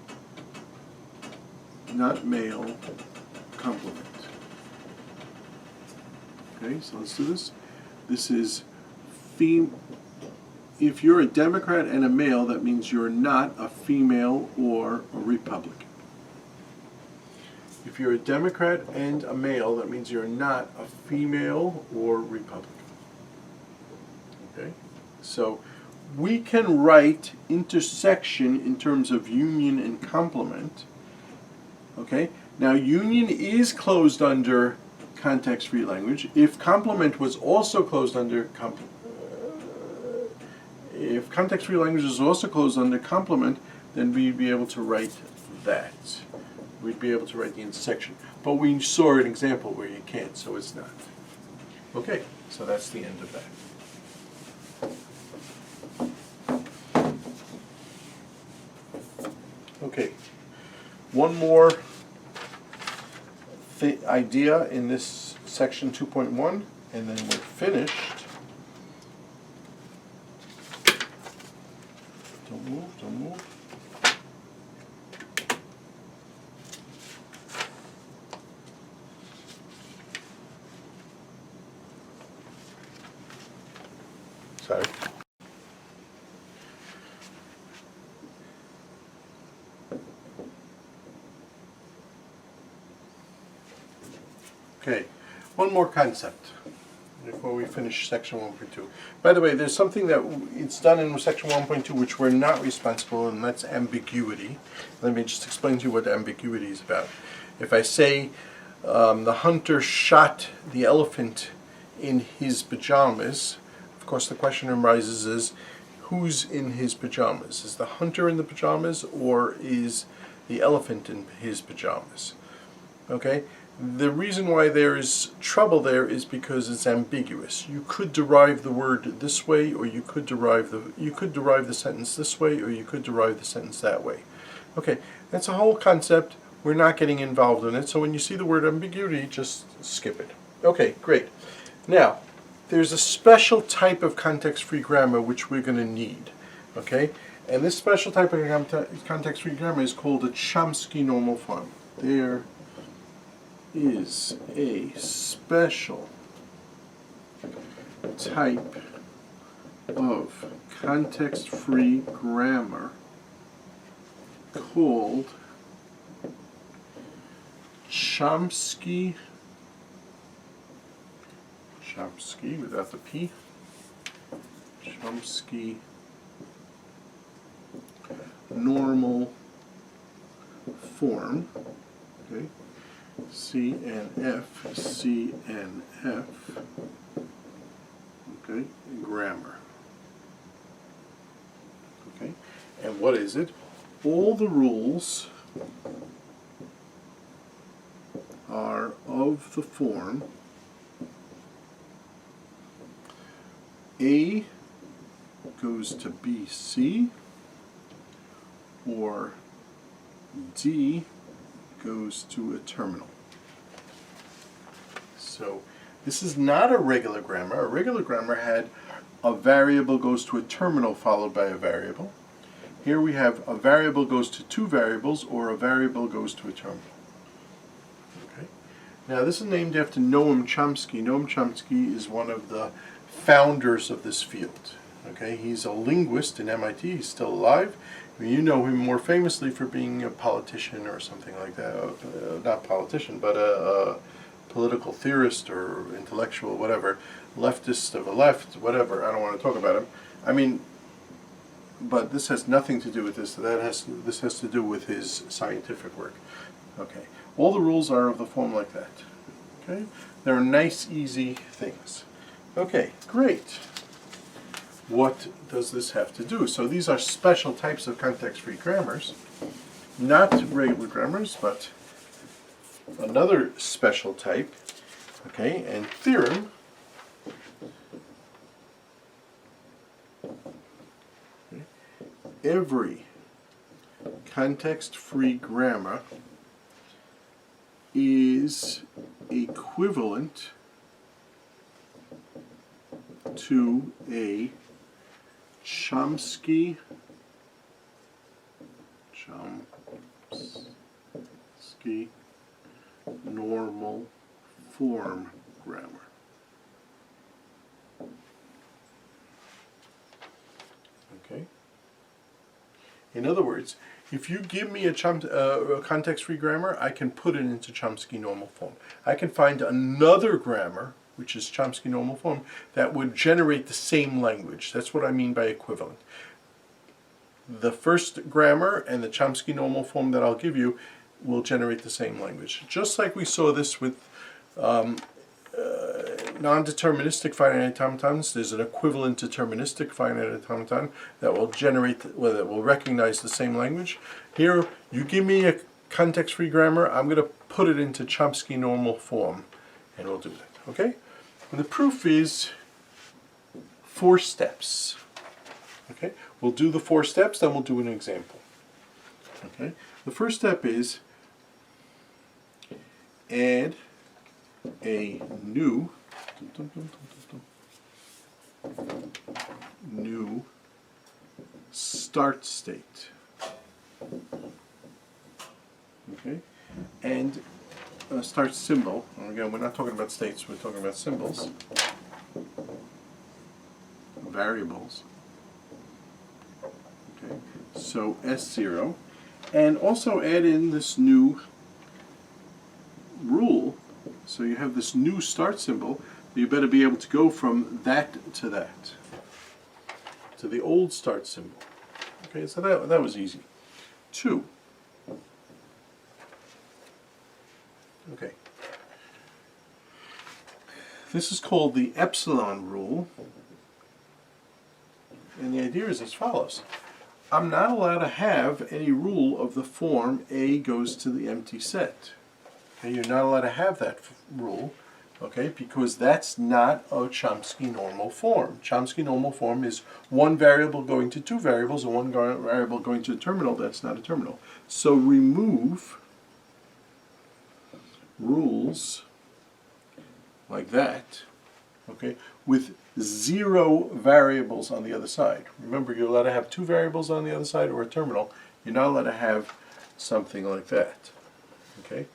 not male complement. Okay, so let's do this. This is if you're a Democrat and a male, that means you're not a female or a Republican. If you're a Democrat and a male, that means you're not a female or Republican. Okay? So we can write intersection in terms of union and complement. Okay? Now union is closed under context-free language. If complement was also closed under if context-free language is also closed under complement, then we'd be able to write that. We'd be able to write the intersection. But we saw an example where you can't, so it's not. Okay, so that's the end of that. Okay, one more idea in this section 2.1, and then we're finished. Don't move, don't move. Sorry. Okay, one more concept before we finish section 1.2. By the way, there's something that it's done in section 1.2 which we're not responsible, and that's ambiguity. Let me just explain to you what ambiguity is about. If I say the hunter shot the elephant in his pajamas, of course the question arises is, who's in his pajamas? Is the hunter in the pajamas, or is the elephant in his pajamas? Okay? The reason why there is trouble there is because it's ambiguous. You could derive the word this way, or you could derive the sentence this way, or you could derive the sentence that way. Okay, that's a whole concept. We're not getting involved in it, so when you see the word ambiguity, just skip it. Okay, great. Now, there's a special type of context-free grammar which we're going to need. Okay, and this special type of context-free grammar is called a Chomsky normal form. There is a special type of context-free grammar called Chomsky without the P, Chomsky normal form, okay, CNF, okay, grammar, okay, and what is it? All the rules are of the form A goes to BC, or D goes to a terminal. So this is not a regular grammar. A regular grammar had a variable goes to a terminal followed by a variable. Here we have a variable goes to two variables, or a variable goes to a terminal. Okay. Now this is named after Noam Chomsky. Noam Chomsky is one of the founders of this field. Okay, he's a linguist in MIT. He's still alive. I mean, you know him more famously for being a politician or something like that. Not politician, but a political theorist or intellectual, whatever. Leftist of a left, whatever. I don't want to talk about him. I mean, but this has nothing to do with this. This has to do with his scientific work. Okay, all the rules are of the form like that. Okay, they're nice, easy things. Okay, great. What does this have to do? So these are special types of context-free grammars, not regular grammars, but another special type. Okay, and theorem. Okay. Every context-free grammar is equivalent to a Chomsky normal form grammar. Okay. In other words, if you give me a context-free grammar, I can put it into Chomsky normal form. I can find another grammar, which is Chomsky normal form, that would generate the same language. That's what I mean by equivalent. The first grammar and the Chomsky normal form that I'll give you will generate the same language. Just like we saw this with non-deterministic finite automatons, there's an equivalent deterministic finite automaton that will generate, well, that will recognize the same language. Here, you give me a context-free grammar, I'm going to put it into Chomsky normal form, and we'll do that. Okay? And the proof is 4 steps. Okay? We'll do the 4 steps, then we'll do an example. Okay? The first step is add a new start state. Okay? And a start symbol. Again, we're not talking about states, we're talking about symbols. Variables. Okay? So S0. And also add in this new rule. So you have this new start symbol. You better be able to go from that to that, to the old start symbol. Okay, so that was easy. 2. Okay. This is called the epsilon rule. And the idea is as follows. I'm not allowed to have any rule of the form A goes to the empty set. Okay, you're not allowed to have that rule, okay, because that's not a Chomsky normal form. Chomsky normal form is one variable going to 2 variables and one variable going to a terminal. That's not a terminal. So remove rules like that, okay, with 0 variables on the other side. Remember, you're allowed to have 2 variables on the other side or a terminal. You're not allowed to have something like that, okay?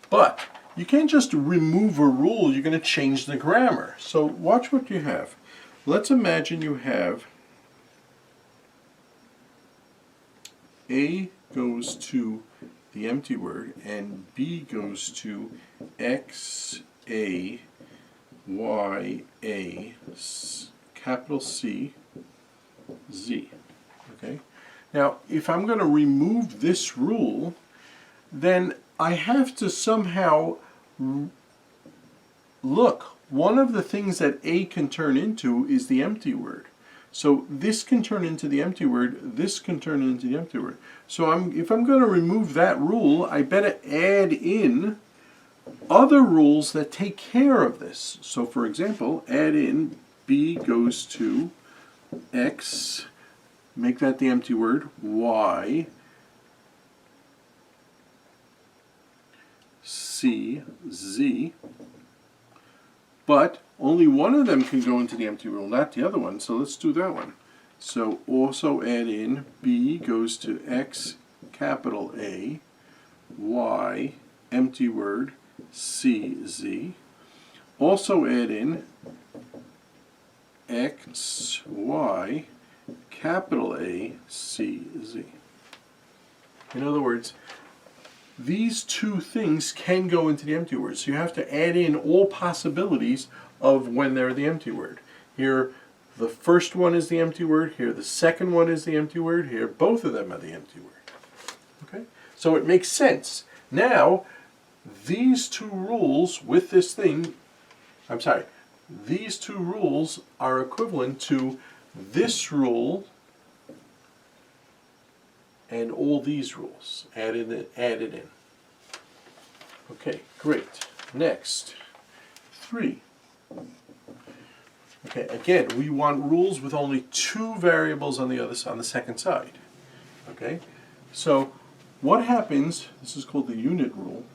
But you can't just remove a rule, you're going to change the grammar. So watch what you have. Let's imagine you have A goes to the empty word and B goes to X, A, Y, A, capital C, Z. Okay? Now, if I'm going to remove this rule, then I have to somehow look. One of the things that A can turn into is the empty word. So this can turn into the empty word, this can turn into the empty word. So if I'm going to remove that rule, I better add in other rules that take care of this. So for example, add in B goes to X, make that the empty word, Y, C, Z, but only one of them can go into the empty rule, not the other one, so let's do that one. So also add in B goes to X, capital A, Y, empty word, C, Z. Also add in X, Y, capital A, C, Z. In other words, these 2 things can go into the empty word. So you have to add in all possibilities of when they're the empty word. Here, the first one is the empty word. Here, the second one is the empty word. Here, both of them are the empty word. Okay? So it makes sense. Now, these 2 rules with this thing, these 2 rules are equivalent to this rule and all these rules added in. Okay, great. Next, 3. Okay, again, we want rules with only 2 variables on the second side. Okay, so what happens? This is called the unit rule.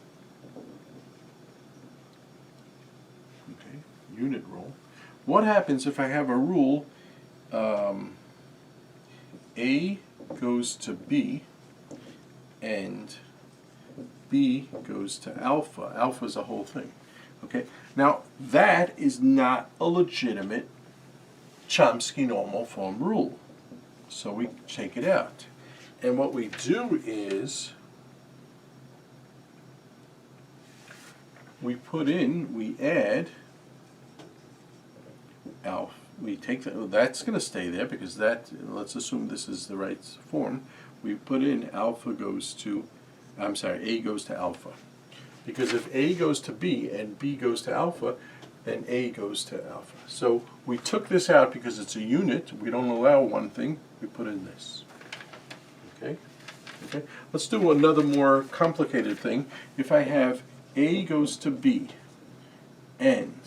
Okay, unit rule. what happens if I have a rule A goes to B and B goes to alpha. Alpha is a whole thing. Okay. Now that is not a legitimate Chomsky normal form rule. So we take it out. And what we do is we add alpha. We take that's going to stay there because that, let's assume this is the right form. We put in A goes to alpha. Because if A goes to B and B goes to alpha, then A goes to alpha. So we took this out because it's a unit. We don't allow one thing. We put in this. Okay? Okay. Let's do another more complicated thing. If I have A goes to B and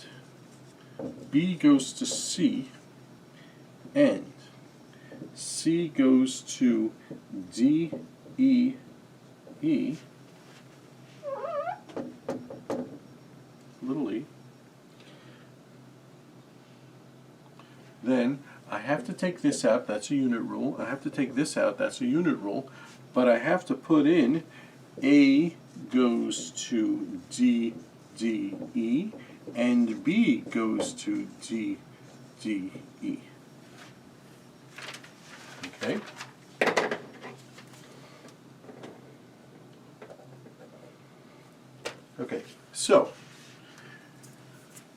B goes to C and C goes to D, E, E, little e, then I have to take this out, that's a unit rule. I have to take this out, that's a unit rule. But I have to put in A goes to D, D, E, and B goes to D, D, E. Okay? Okay, so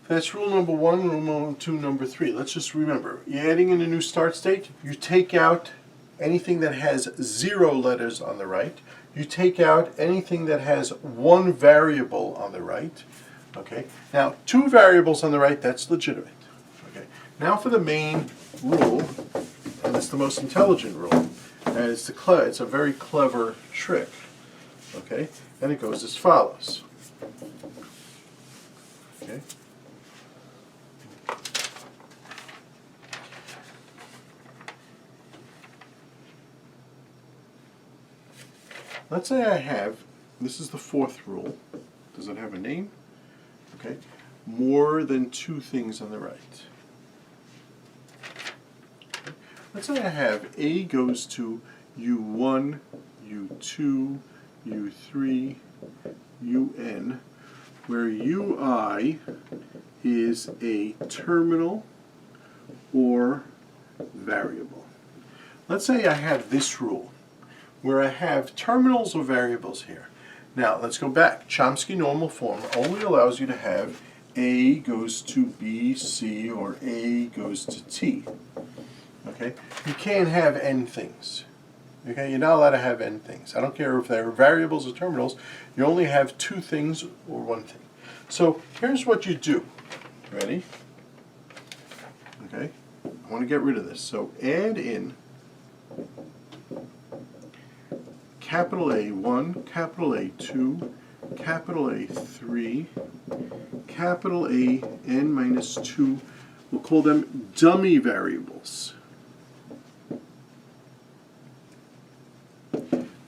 that's rule number 1, rule number 2, number 3. Let's just remember, you're adding in a new start state, you take out anything that has 0 letters on the right. You take out anything that has 1 variable on the right. Okay. Now, 2 variables on the right, that's legitimate. Okay. Now for the main rule, and it's the most intelligent rule, and it's a very clever trick. Okay. And it goes as follows. Okay. Let's say I have, this is the 4th rule. Does it have a name? Okay. More than 2 things on the right. Okay. Let's say I have A goes to U1, U2, U3, UN, where UI is a terminal or variable. Let's say I have this rule, where I have terminals or variables here. Now, let's go back. Chomsky normal form only allows you to have A goes to B, C, or A goes to T. Okay? You can't have n things. Okay? You're not allowed to have n things. I don't care if they're variables or terminals. You only have 2 things or 1 thing. So, here's what you do. Ready? Okay? I want to get rid of this. So, add in capital A1, capital A2, capital A3, capital A n minus 2. We'll call them dummy variables.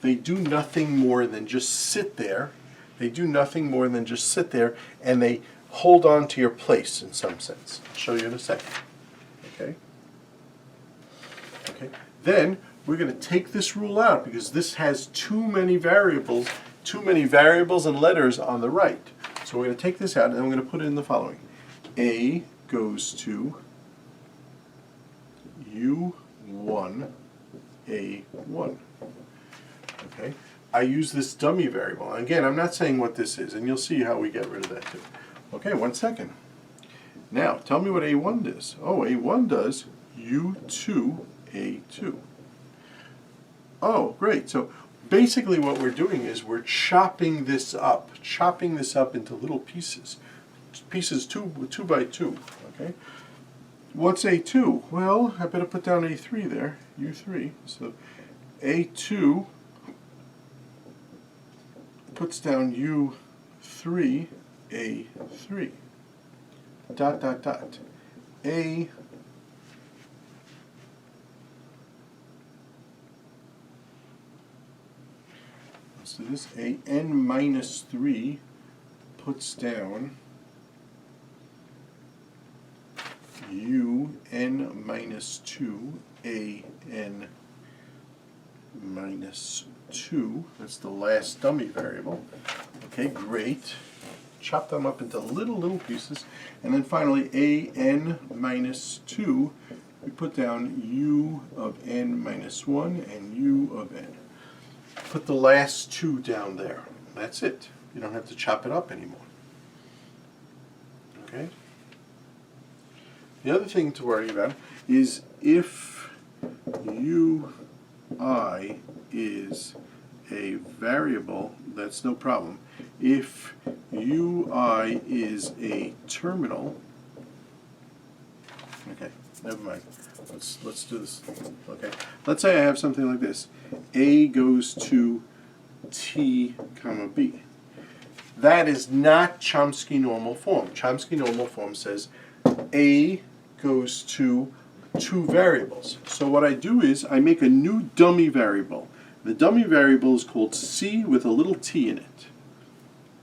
They do nothing more than just sit there. They do nothing more than just sit there, and they hold on to your place in some sense. I'll show you in a second. Okay? Okay. Then we're going to take this rule out because this has too many variables and letters on the right. So we're going to take this out and I'm going to put in the following. A goes to U1, A1. Okay? I use this dummy variable. And again, I'm not saying what this is, and you'll see how we get rid of that too. Okay, 1 second. Now, tell me what A1 does. Oh, A1 does U2, A2. Oh, great. So basically what we're doing is we're chopping this up into little pieces. Pieces 2 by 2. Okay? What's A2? Well, I better put down A3 there, U3. So A2 puts down U3, A3. Dot, dot, dot. A So this A n minus 3 puts down un minus 2, an minus 2. That's the last dummy variable. Okay, great. Chop them up into little pieces. And then finally, an minus 2, we put down u of n minus 1 and u of n. Put the last 2 down there. That's it. You don't have to chop it up anymore. Okay? The other thing to worry about is if ui is a variable, that's no problem. If ui is a terminal, okay, never mind. Let's do this. Okay, let's say I have something like this: a goes to t comma b. That is not Chomsky normal form. Chomsky normal form says a goes to 2 variables. So what I do is I make a new dummy variable. The dummy variable is called c with a little t in it.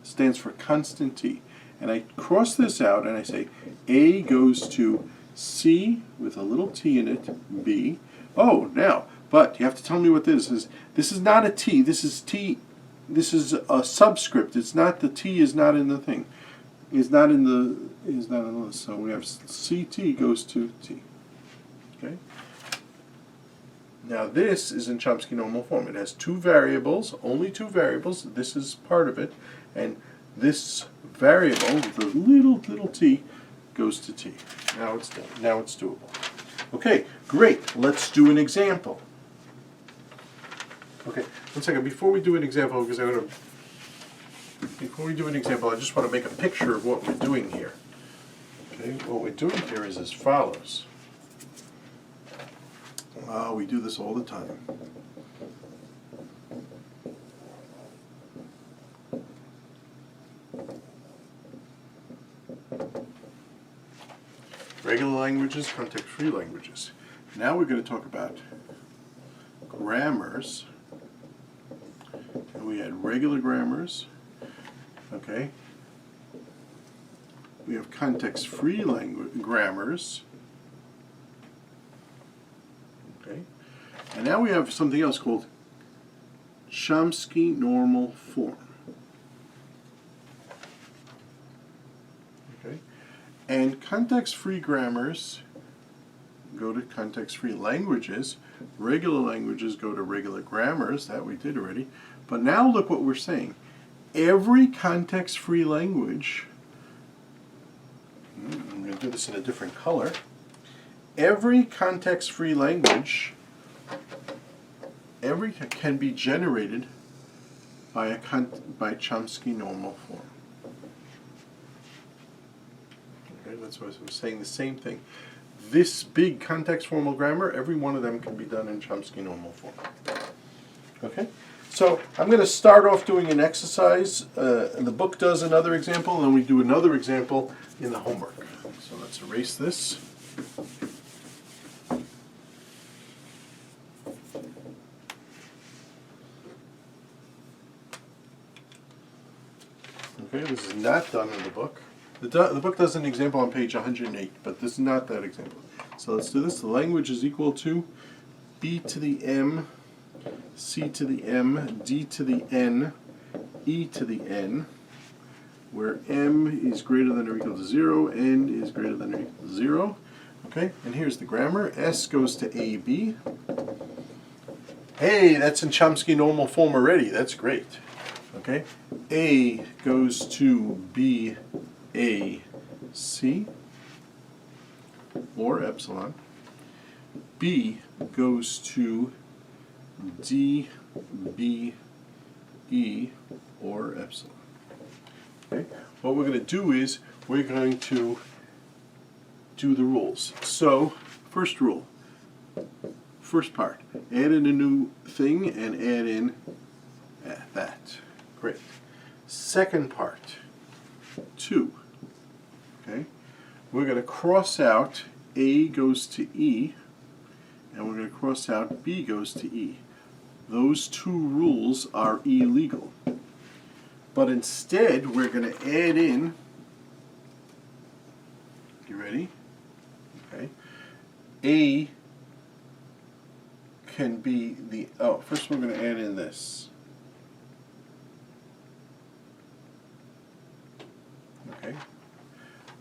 It stands for constant t. And I cross this out and I say a goes to c with a little t in it, b. Oh, now, but you have to tell me what this is. This is not a t. This is t. This is a subscript. It's not, the t is not in the thing. Is not in the list. So we have ct goes to t. Okay. Now this is in Chomsky normal form. It has 2 variables, only 2 variables. This is part of it, and this variable with the little t goes to t. Now it's done. Now it's doable. Okay, great. Let's do an example. Okay, one second. Before we do an example, because before we do an example, I just want to make a picture of what we're doing here. Okay, what we're doing here is as follows. We do this all the time. Regular languages, context-free languages. Now we're going to talk about grammars. And we had regular grammars. Okay. We have context-free grammars. Okay. And now we have something else called Chomsky normal form. Okay. And context-free grammars go to context-free languages. Regular languages go to regular grammars. That we did already. But now look what we're saying. Every context-free language, I'm going to do this in a different color. Every context-free language, can be generated by Chomsky normal form. Okay, that's what I was saying, the same thing. This big context formal grammar, every one of them can be done in Chomsky normal form. Okay? So I'm going to start off doing an exercise. The book does another example, and then we do another example in the homework. So let's erase this. Okay, this is not done in the book. The book does an example on page 108, but this is not that example. So let's do this. The language is equal to b to the m, c to the m, d to the n, e to the n, where m is greater than or equal to 0, n is greater than or equal to 0. Okay, and here's the grammar. S goes to AB. Hey, that's in Chomsky normal form already. That's great. Okay, A goes to B, A, C, or epsilon. B goes to D, B, E, or epsilon. Okay, what we're going to do is we're going to do the rules. So, first rule, first part, add in a new thing and add in that. Great. Second part, 2. Okay, we're going to cross out A goes to E, and we're going to cross out B goes to E. Those 2 rules are illegal. But instead, we're going to add in, you ready? Okay. A can be the, oh, first we're going to add in this. Okay.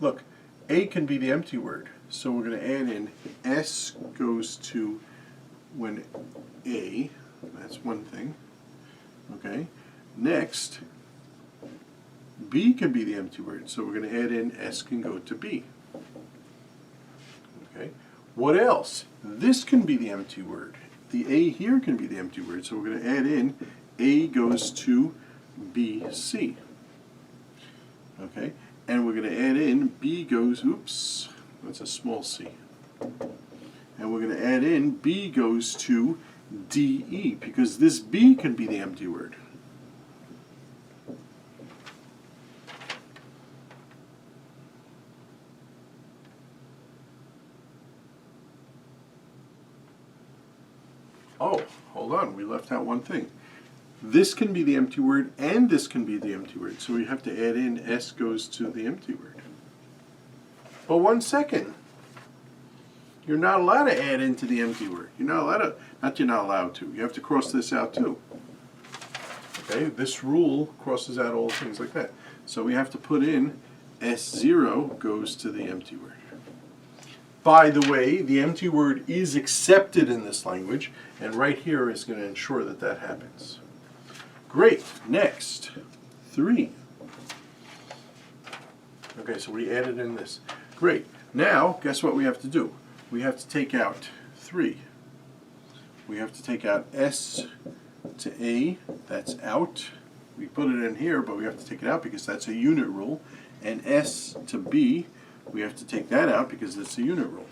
Look, A can be the empty word. So we're going to add in S goes to when A, that's one thing. Okay. Next, B can be the empty word. So we're going to add in S can go to B. Okay. What else? This can be the empty word. The A here can be the empty word. So we're going to add in A goes to BC. Okay. And we're going to add in B goes, oops, that's a small c. And we're going to add in B goes to DE, because this B can be the empty word. Oh, hold on, we left out one thing. This can be the empty word, and this can be the empty word. So we have to add in S goes to the empty word. But 1 second. You're not allowed to add into the empty word. You're not allowed to, not you're not allowed to. You have to cross this out too. Okay, this rule crosses out all things like that. So we have to put in S0 goes to the empty word. By the way, the empty word is accepted in this language, and right here is going to ensure that that happens. Great. Next, 3. Okay, so we added in this. Great. Now, guess what we have to do? We have to take out 3. We have to take out S to A. That's out. We put it in here, but we have to take it out because that's a unit rule. And S to B, we have to take that out because it's a unit rule.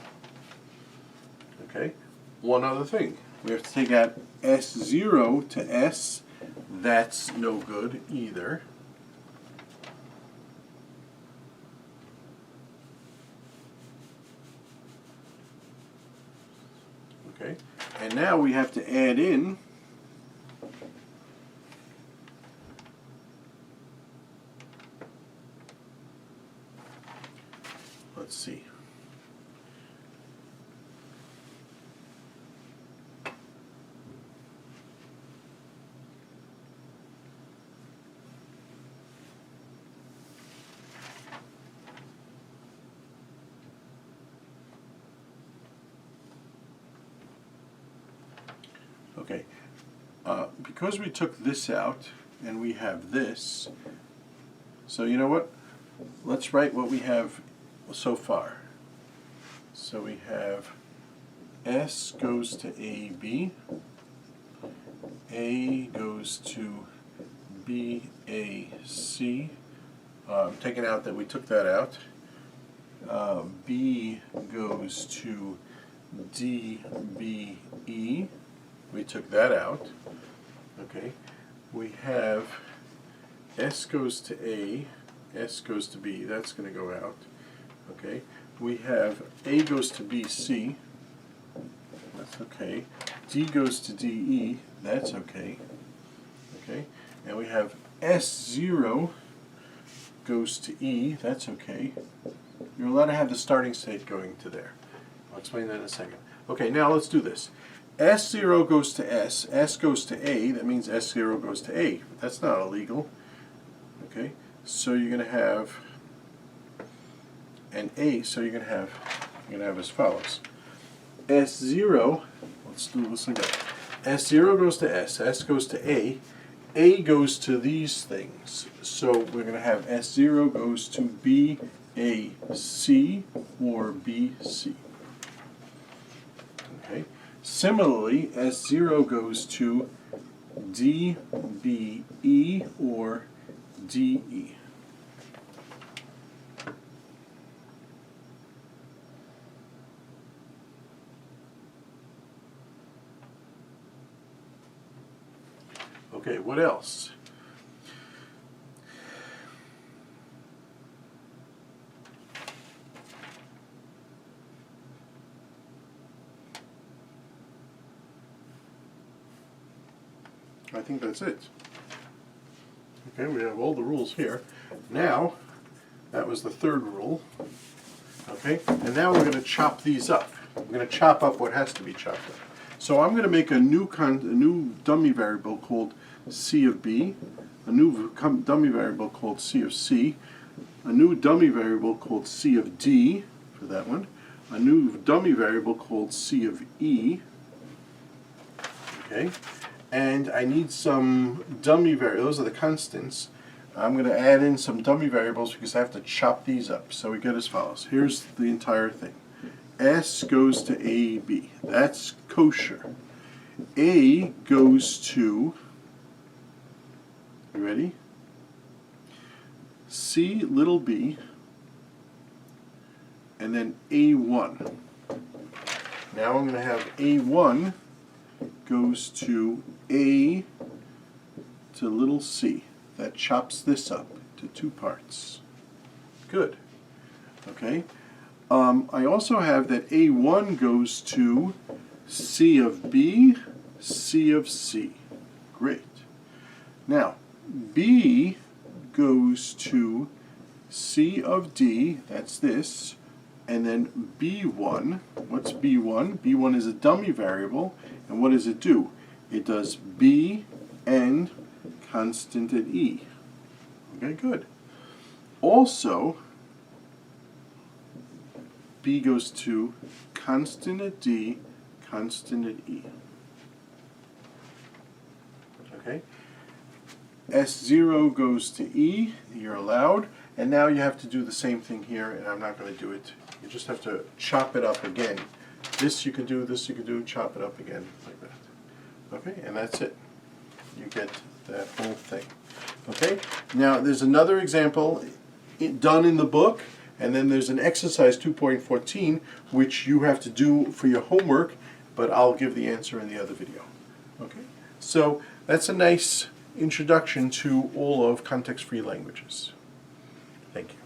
Okay? One other thing. We have to take out S0 to S. That's no good either. Okay? And now we have to add in let's see. Okay, because we took this out and we have this, so you know what? Let's write what we have so far. So we have S goes to AB, A goes to BAC. I'm taking out that we took that out. B goes to DBE. We took that out. Okay. We have S goes to A, S goes to B. That's going to go out. Okay. We have A goes to BC. That's okay. D goes to DE. That's okay. Okay. And we have S0 goes to E. That's okay. You're allowed to have the starting state going to there. I'll explain that in a second. Okay, now let's do this. S0 goes to S, S goes to A, that means S0 goes to A. That's not illegal. Okay, so you're going to have an A, so you're going to have as follows. S0, let's do this again. S0 goes to S, S goes to A goes to these things. So we're going to have S0 goes to B, A, C, or BC. Okay. Similarly, S0 goes to D, B, E, or DE. Okay, what else? I think that's it. Okay, we have all the rules here. Now, that was the third rule. Okay, and now we're going to chop these up. We're going to chop up what has to be chopped up. So I'm going to make a new dummy variable called C of B, a new dummy variable called C of C, a new dummy variable called C of D for that one, a new dummy variable called C of E. Okay, and I need some dummy variables. Those are the constants. I'm going to add in some dummy variables because I have to chop these up. So we get as follows. Here's the entire thing. S goes to AB. That's kosher. A goes to, you ready? C little b, and then A1. Now I'm going to have A1 goes to A to little c. That chops this up to two parts. Good. Okay. I also have that A1 goes to C of B, C of C. Great. Now, B goes to C of D, that's this, and then B1. What's B1? B1 is a dummy variable, and what does it do? It does B and constant at E. Okay, good. Also, B goes to constant at D, constant at E. Okay? S0 goes to E, you're allowed, and now you have to do the same thing here, and I'm not going to do it. You just have to chop it up again. This you can do, this you can do, chop it up again, like that. Okay, and that's it. You get that whole thing. Okay, now there's another example done in the book, and then there's an exercise 2.14 which you have to do for your homework, but I'll give the answer in the other video. Okay, so that's a nice introduction to all of context-free languages. Thank you.